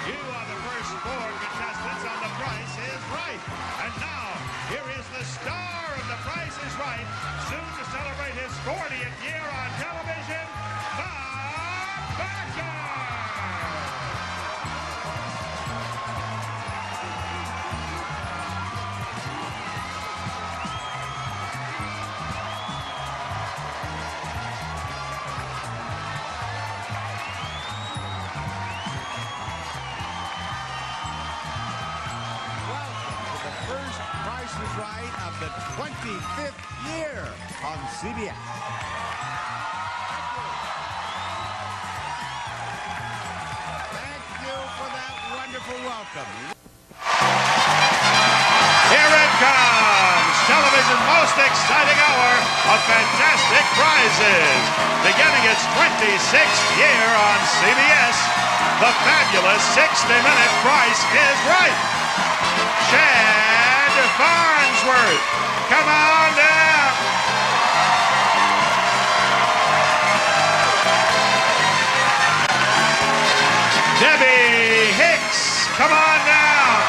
You are the first four contestants on The Price is Right. And now, here is the star of The Price is Right, soon to celebrate his 40th year on television, Bob Barker. The first Price is Right of the 25th year on CBS. Thank you for that wonderful welcome. Here it comes, television's most exciting hour of fantastic prizes. Beginning its 26th year on CBS, the fabulous 60-minute Price is Right. Chad Farnsworth, come on down. Debbie Hicks, come on down.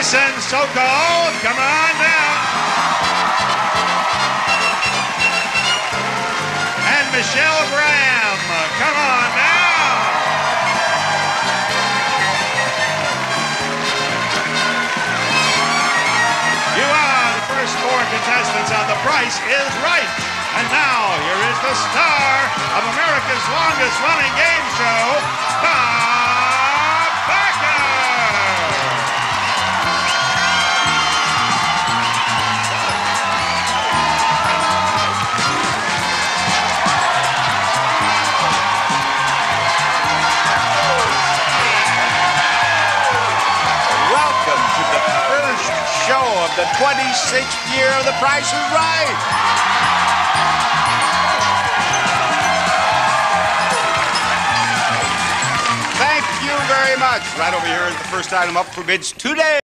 Jason Sokol, come on down. And Michelle Graham, come on down. You are the first 4 contestants on The Price is Right. And now, here is the star of America's longest-running game show, Bob Barker! Welcome to the first show of the 26th year of The Price is Right. Thank you very much. Right over here is the first item up for bids today.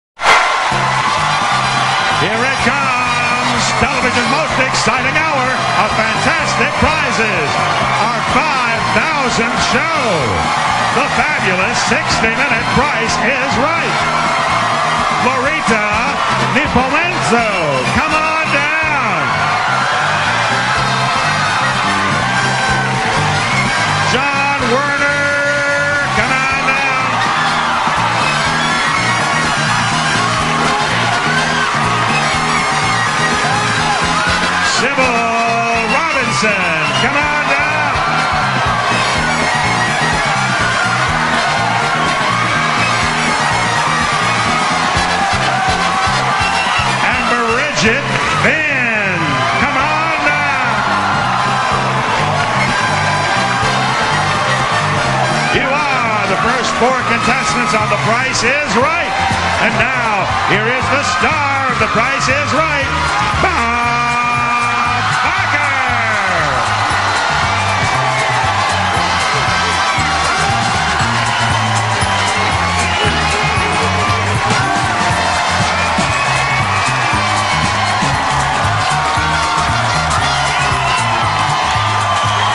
Here it comes, television's most exciting hour of fantastic prizes. Our 5,000th show. The fabulous 60-minute Price is Right. Florita Nipomenzo, come on down. John Werner, come on down. Sybil Robinson, come on down. And Bridget Finn, come on down. You are the first 4 contestants on The Price is Right. And now, here is the star of The Price is Right, Bob Barker.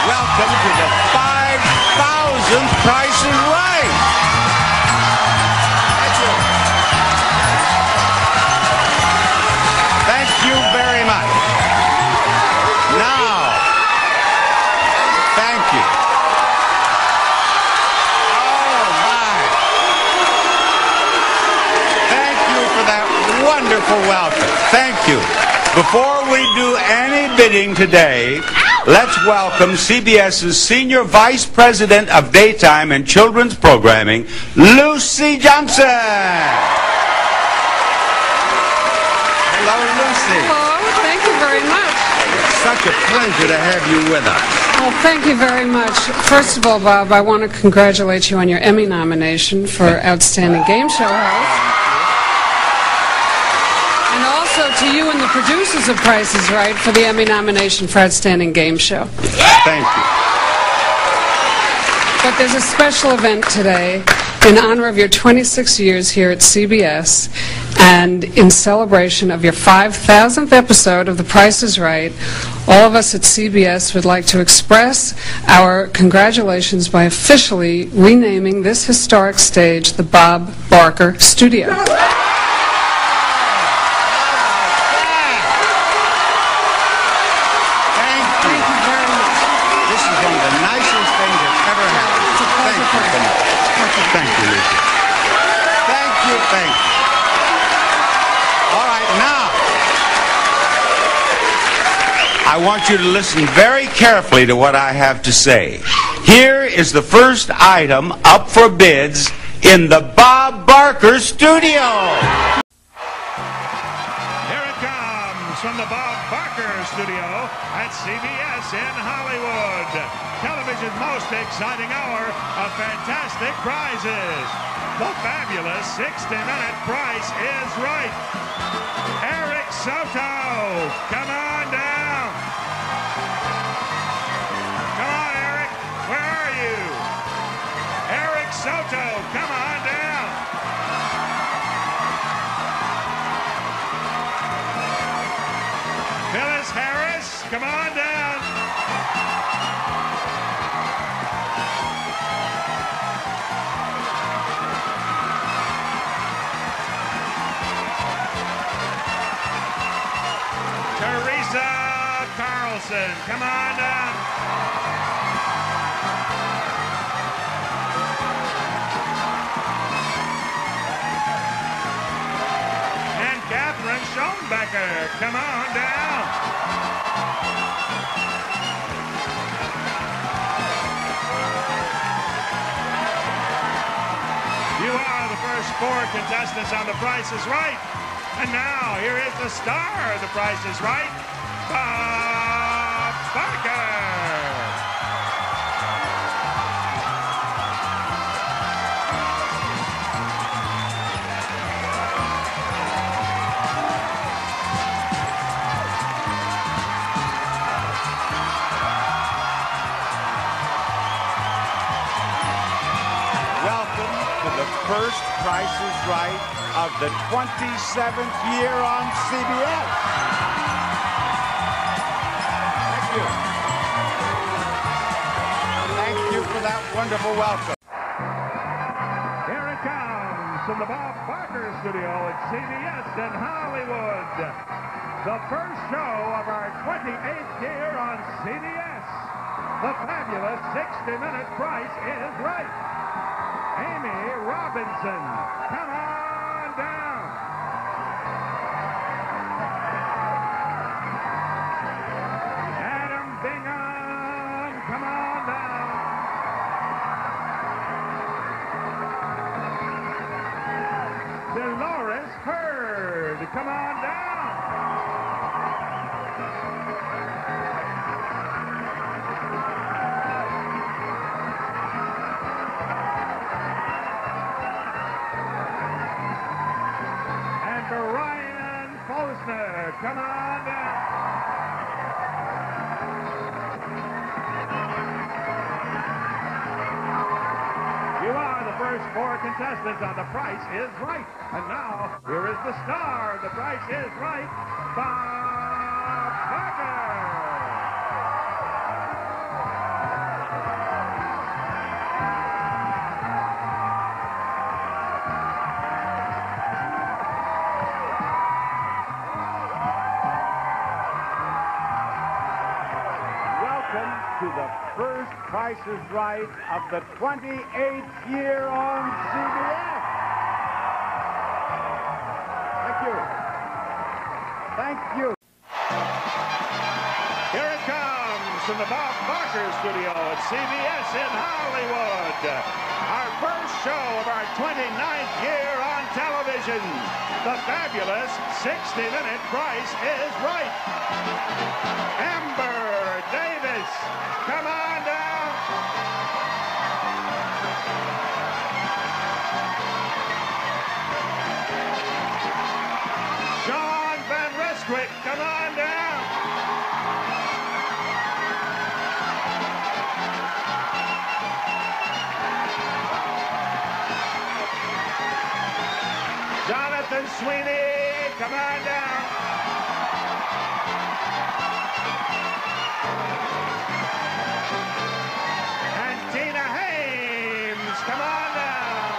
Welcome to the 5,000th Price is Right. Thank you very much. Now, thank you. Oh, my. Thank you for that wonderful welcome. Thank you. Before we do any bidding today, let's welcome CBS's Senior Vice President of Daytime and Children's Programming, Lucy Johnson. Hello, Lucy. Hello, thank you very much. It's such a pleasure to have you with us. Well, thank you very much. First of all, Bob, I want to congratulate you on your Emmy nomination for Outstanding Game Show Host. And also to you and the producers of Price is Right for the Emmy nomination for Outstanding Game Show. Thank you. But there's a special event today in honor of your 26 years here at CBS and in celebration of your 5,000th episode of The Price is Right. All of us at CBS would like to express our congratulations by officially renaming this historic stage the Bob Barker Studio. Thank you, Lucy. Thank you, thank you. All right, now, I want you to listen very carefully to what I have to say. Here is the first item up for bids in the Bob Barker Studio. Here it comes from the Bob Barker Studio at CBS in Hollywood. Television's most exciting hour of fantastic prizes. The fabulous 60-minute Price is Right. Eric Soto, come on down. Come on, Eric. Where are you? Eric Soto, come on down. Phyllis Harris, come on down. Nicholson, come on down. And Catherine Schoenbecker, come on down. You are the first 4 contestants on The Price is Right. And now, here is the star of The Price is Right, Bob Barker. Welcome to the first Price is Right of the 27th year on CBS. Thank you. Thank you for that wonderful welcome. Here it comes from the Bob Barker studio at CBS in Hollywood. The first show of our 28th year on CBS. The fabulous 60-minute Price is Right. Amy Robinson, come on down. Adam Bingham, come on down. Dolores Hurd, come on down. Ryan Posner, come on down. You are the first 4 contestants on The Price is Right. And now, here is the star of The Price is Right, Bob Barker. To the first Price is Right of the 28th year on CBS. Thank you. Thank you. Here it comes from the Bob Barker studio at CBS in Hollywood. Our first show of our 29th year on television. The fabulous 60-minute Price is Right. Amber Davis, come on down. Sean Van Restwick, come on down. Jonathan Sweeney, come on down. And Tina Hames, come on down.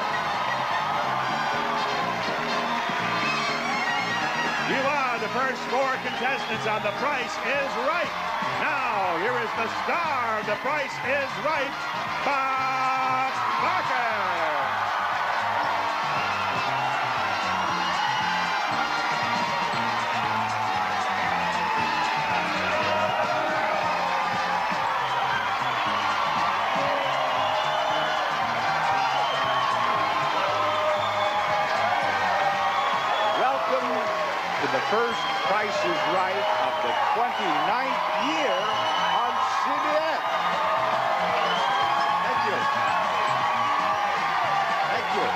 You are the first 4 contestants on The Price is Right. Now, here is the star of The Price is Right, Bob Barker. The first Price is Right of the 29th year on CBS. Thank you. Thank you.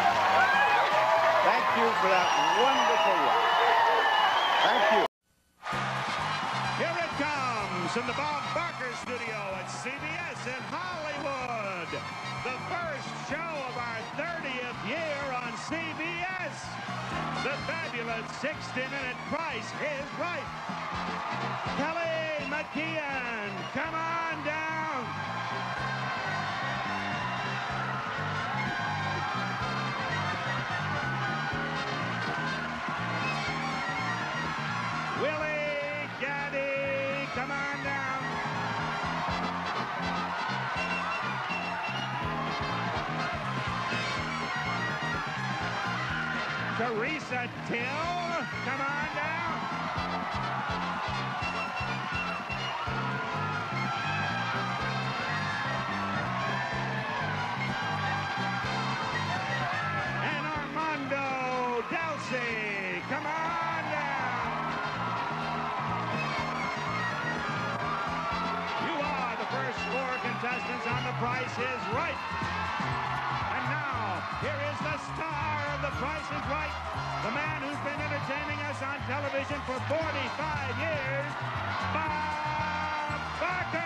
Thank you for that wonderful one. Thank you. Here it comes from the Bob Barker studio at CBS in Hollywood. The first show of our 30th year on CBS. The fabulous 60-minute Price is Right. Kelly McKeon, come on down. Willie Gaddy, come on down. Teresa Till. Come on down. And Armando Delsey. Come on down. You are the first 4 contestants on The Price is Right. And now, here is the star of The Price is Right, the man who's been entertaining us on television for 45 years, Bob Barker.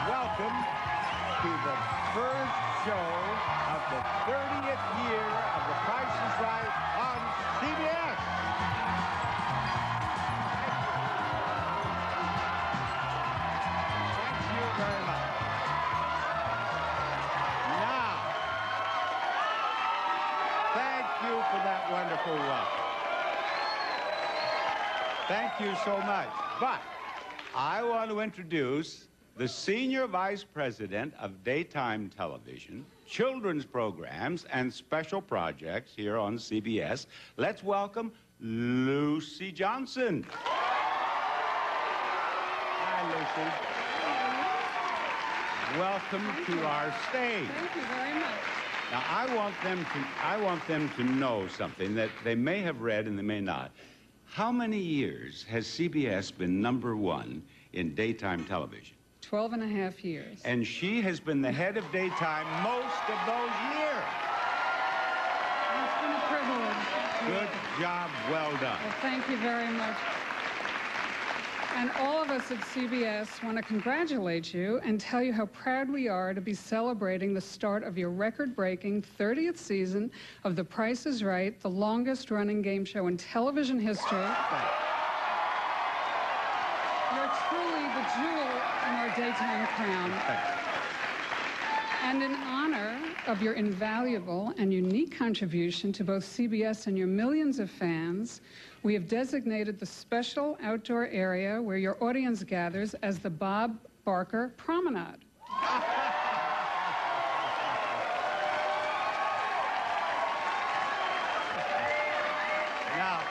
Welcome to the first show of the 30th year of The Price is Right on CBS. Thank you very much. Now, thank you for that wonderful welcome. Thank you so much. But I want to introduce the Senior Vice President of Daytime Television, Children's Programs, and Special Projects here on CBS. Let's welcome Lucy Johnson. Hi, Lucy. Welcome to our stage. Thank you very much. Now, I want them to know something that they may have read and they may not. How many years has CBS been #1 in daytime television? 12 and a half years. And she has been the head of daytime most of those years. It's been a privilege. Good job, well done. Well, thank you very much. And all of us at CBS want to congratulate you and tell you how proud we are to be celebrating the start of your record-breaking 30th season of The Price is Right, the longest-running game show in television history. You're truly the jewel in our daytime crown. And in honor of your invaluable and unique contribution to both CBS and your millions of fans, we have designated the special outdoor area where your audience gathers as the Bob Barker Promenade. Now,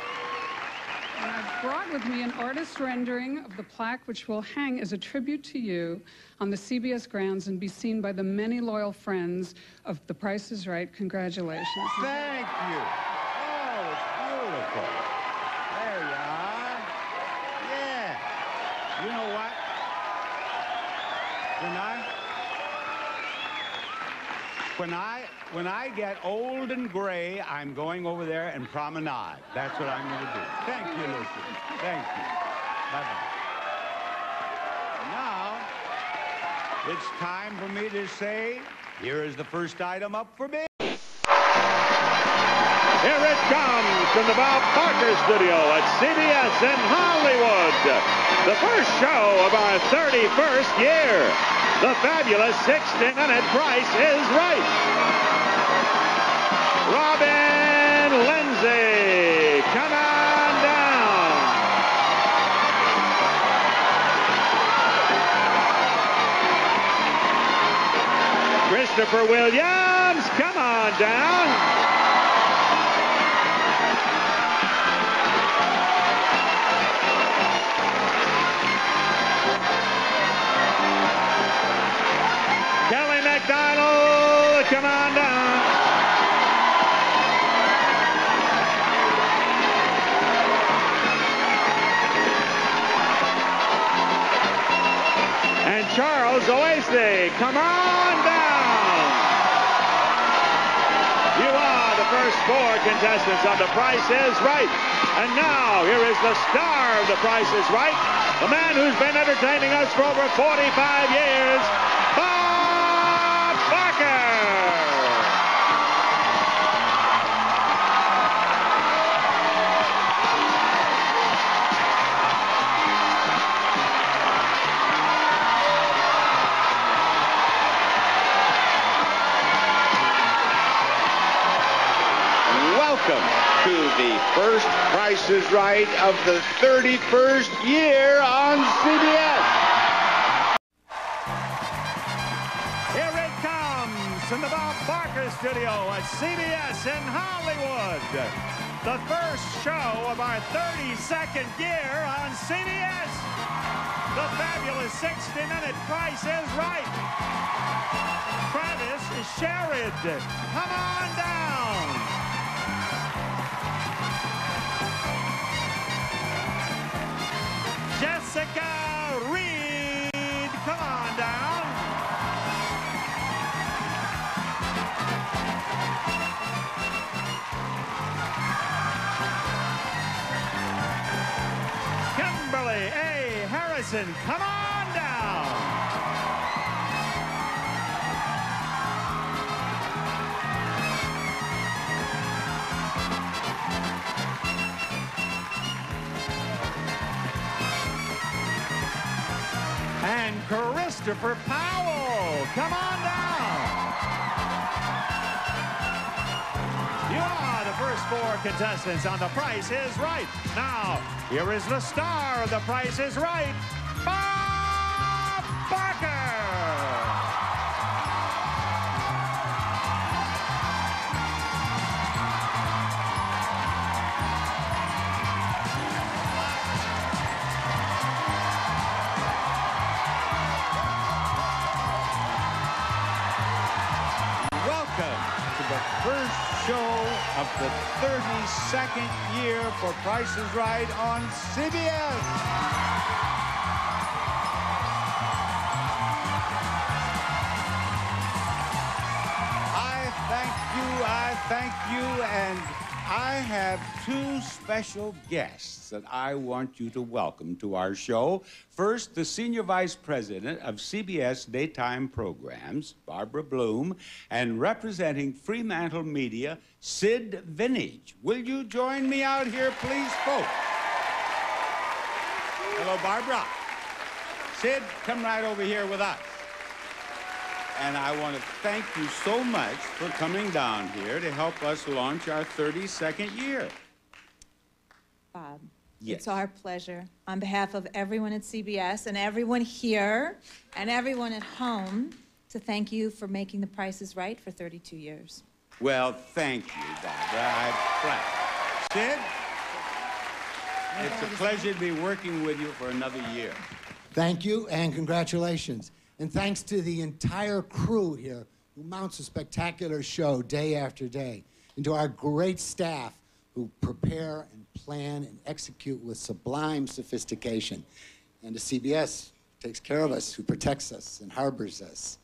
And I've brought with me an artist rendering of the plaque which will hang as a tribute to you on the CBS grounds and be seen by the many loyal friends of The Price is Right. Congratulations. Thank you. Oh, it's beautiful. There you are. Yeah. You know what? When I get old and gray, I'm going over there and promenade. That's what I'm going to do. Thank you, Lucy. Thank you. Bye-bye. Now, it's time for me to say, here is the first item up for bid. Here it comes from the Bob Barker studio at CBS in Hollywood. The first show of our 31st year. The fabulous 60-minute Price is Right. Robin Lindsay, come on down. Christopher Williams, come on down. Kelly McDonald, come on down. And Charles Oakley, come on down. You are the first 4 contestants on The Price is Right. And now, here is the star of The Price is Right, the man who's been entertaining us for over 45 years, Bob Barker. welcome to the first Price is Right of the 31st year on CBS. Here it comes from the Bob Barker Studio at CBS in Hollywood. The first show of our 32nd year on CBS. The fabulous 60-minute Price is Right. Travis Sherrod, come on down. Jessica Reed, come on down. Kimberly A. Harrison, come on down. And Christopher Powell, come on down. You are the first four contestants on The Price is Right. Now, here is the star of The Price is Right, Bob Barker. First show of the 32nd year for Price is Right on CBS. I thank you, and I have two special guests that I want you to welcome to our show. First, the Senior Vice President of CBS Daytime Programs, Barbara Bloom, and representing Fremantle Media, Sid Vintage. Will you join me out here, please, folks? Hello, Barbara. Sid, come right over here with us. And I want to thank you so much for coming down here to help us launch our 32nd year. Bob, yes. It's our pleasure, on behalf of everyone at CBS and everyone here and everyone at home, to thank you for making The Price is Right for 32 years. Well, thank you, Barbara. I'm flattered. Sid, it's a pleasure to be working with you for another year. Thank you, and congratulations. And thanks to the entire crew here who mounts a spectacular show day after day, and to our great staff who prepare and plan and execute with sublime sophistication, and to CBS, who takes care of us, who protects us and harbors us,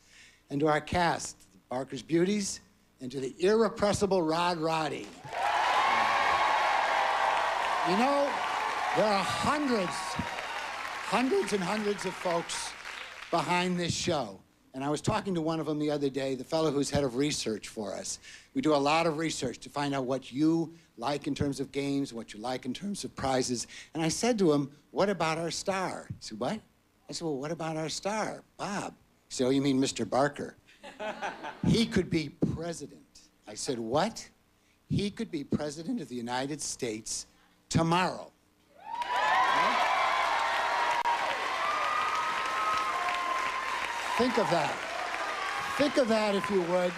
and to our cast, Barker's Beauties, and to the irrepressible Rod Roddy. You know, there are hundreds and hundreds of folks behind this show. And I was talking to one of them the other day, the fellow who's head of research for us. We do a lot of research to find out what you like in terms of games, what you like in terms of prizes. And I said to him, what about our star? He said, what? I said, well, what about our star, Bob? He said, oh, you mean Mr. Barker? He could be president. I said, what? He could be president of the United States tomorrow. Think of that. Think of that, if you would,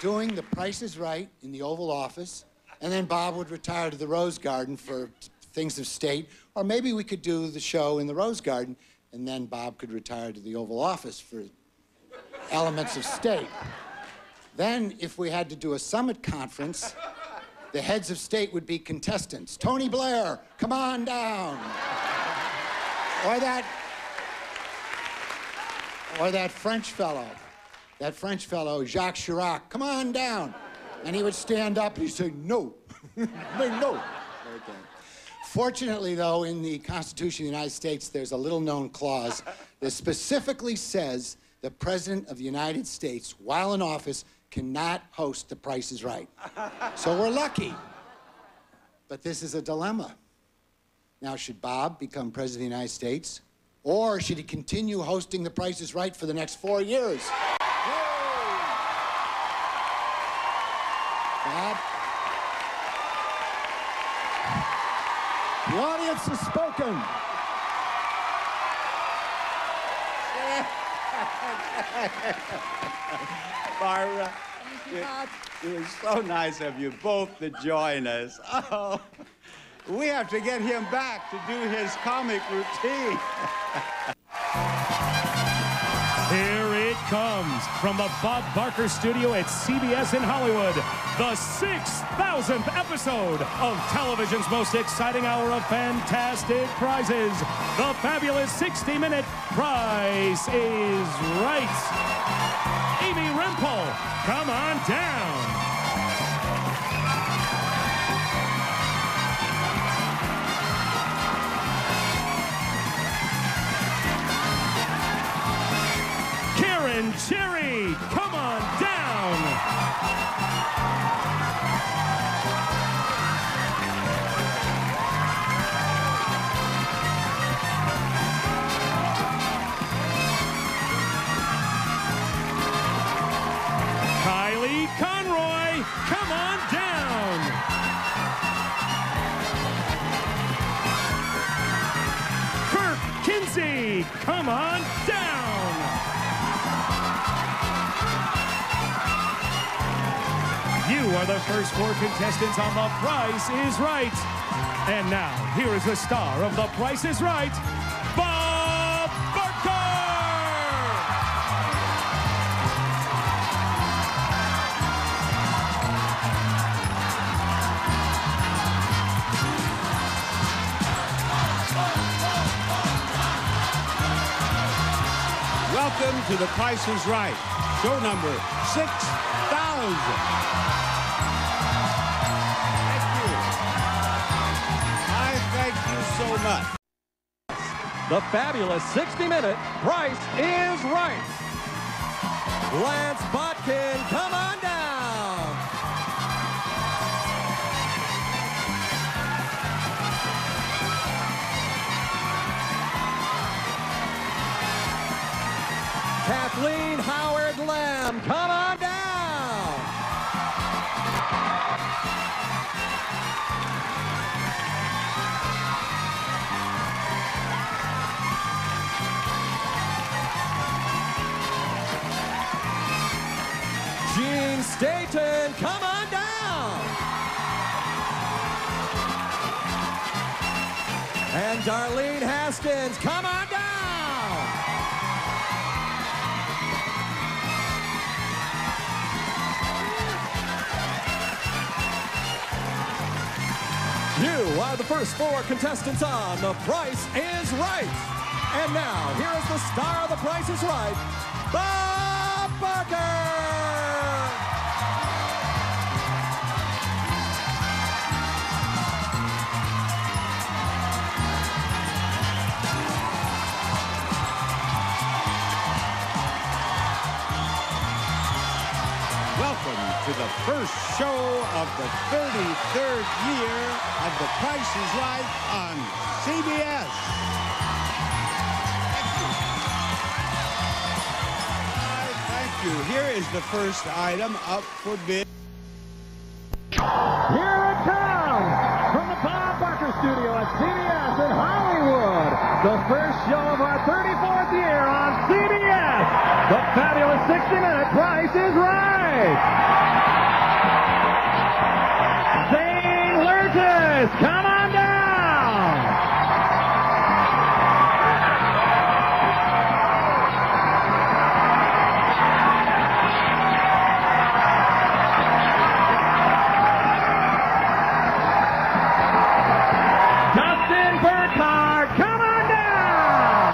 doing The Price is Right in the Oval Office, and then Bob would retire to the Rose Garden for things of state, or maybe we could do the show in the Rose Garden, and then Bob could retire to the Oval Office for elements of state. Then, if we had to do a summit conference, the heads of state would be contestants. Tony Blair, come on down. Or that French fellow, Jacques Chirac, come on down. And he would stand up and he'd say, no, no. Okay. Fortunately, though, in the Constitution of the United States, there's a little-known clause that specifically says the President of the United States, while in office, cannot host The Price is Right. So we're lucky. But this is a dilemma. Now, should Bob become President of the United States? Or should he continue hosting The Price is Right for the next 4 years? Bob? The audience has spoken. Barbara, it was so nice of you both to join us. Oh, we have to get him back to do his comic routine. Here it comes from the Bob Barker studio at CBS in Hollywood. The 6,000th episode of television's most exciting hour of fantastic prizes. The fabulous 60-minute Price is Right. Amy Rempel, come on down. Karen Cherry, come on down. Kylie Conroy, come on down. Kirk Kinsey, come on down. You are the first 4 contestants on The Price is Right. And now, here is the star of The Price is Right, Bob Barker! Welcome to The Price is Right, show number 6,000. Thank you so much. The fabulous 60-minute Price is Right. Lance Botkin, come on down. Kathleen Howard Lamb, come on down. Gene Staten, come on down. And Darlene Haskins, come on down. You are the first 4 contestants on The Price is Right. And now, here is the star of The Price is Right, Bob Barker. Welcome to the first show of the 33rd year of The Price is Right on CBS. Thank you. Here is the first item up for bid. Here it comes from the Bob Barker studio at CBS in Hollywood. The first show of our 34th year on CBS. The fabulous 60-minute Price is Right. Zane Lertis, come on down. Dustin Burkhardt, come on down.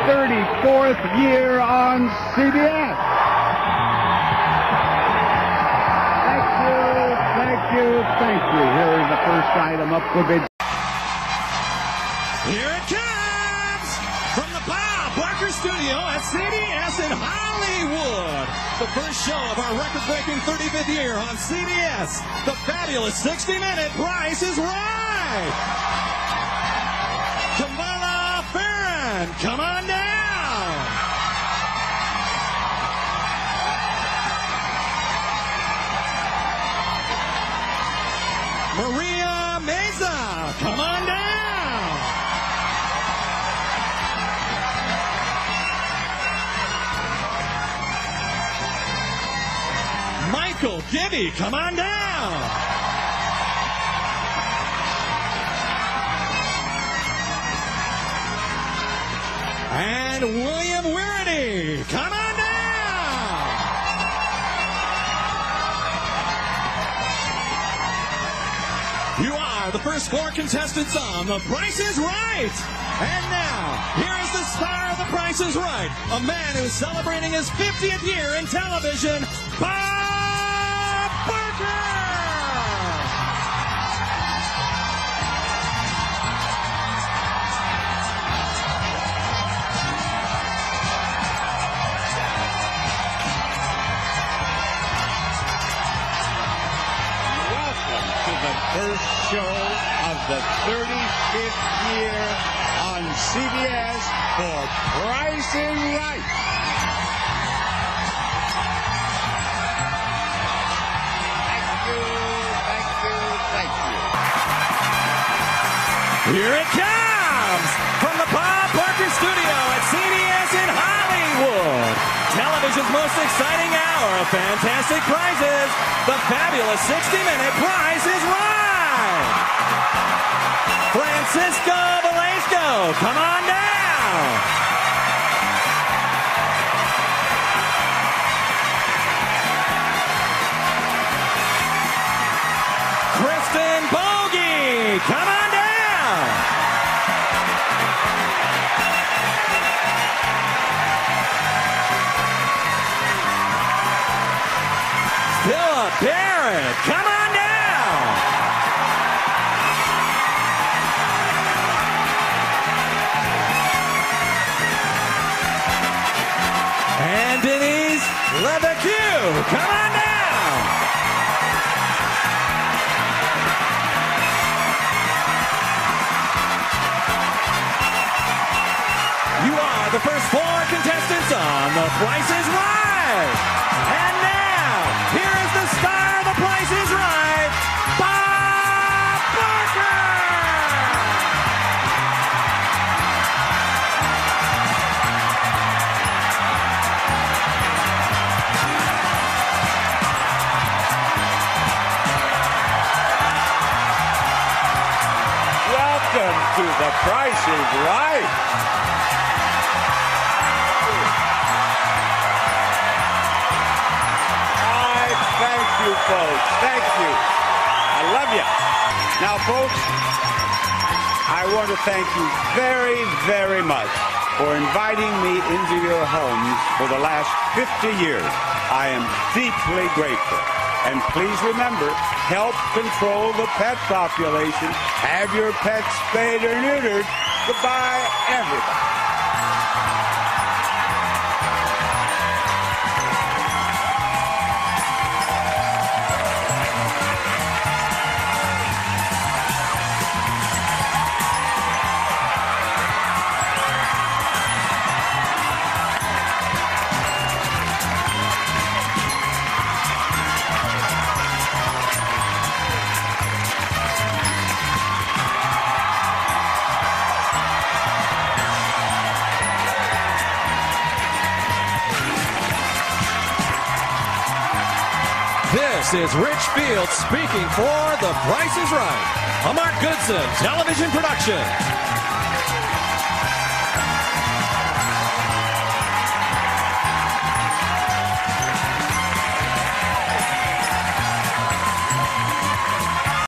34th year on CBS. Thank you. Here is the first item up for bid. Here it comes from the Bob Barker Studio at CBS in Hollywood. The first show of our record-breaking 35th year on CBS. The fabulous 60-minute Price is Right. Kamala Farron, come on down. Maria Meza, come on down. Michael Gibby, come on down. And William Wirity, come on down. You are the first four contestants on The Price is Right. And now, here is the star of The Price is Right, a man who's celebrating his 50th year in television, Bob Barker! First show of the 35th year on CBS for Price is Right. Thank you. Here it comes from the Bob Barker Studio at CBS in Hollywood. Television's most exciting hour of fantastic prizes. The fabulous 60-minute Price is Right. Francisco Velasco, come on down. Kristen Bogey, come on down. Philip Barrett, come on down. And Denise Lebeque, come on down. You are the first four contestants on The Price is Right. And now, here is the star of The Price is Right, Bob Barker! Welcome to The Price is Right. Thank you, folks. Thank you. I love you. Now, folks, I want to thank you very, very much for inviting me into your homes for the last 50 years. I am deeply grateful. And please remember, help control the pet population. Have your pets spayed or neutered. Goodbye, everybody. This is Rich Field speaking for The Price is Right, a Mark Goodson television production.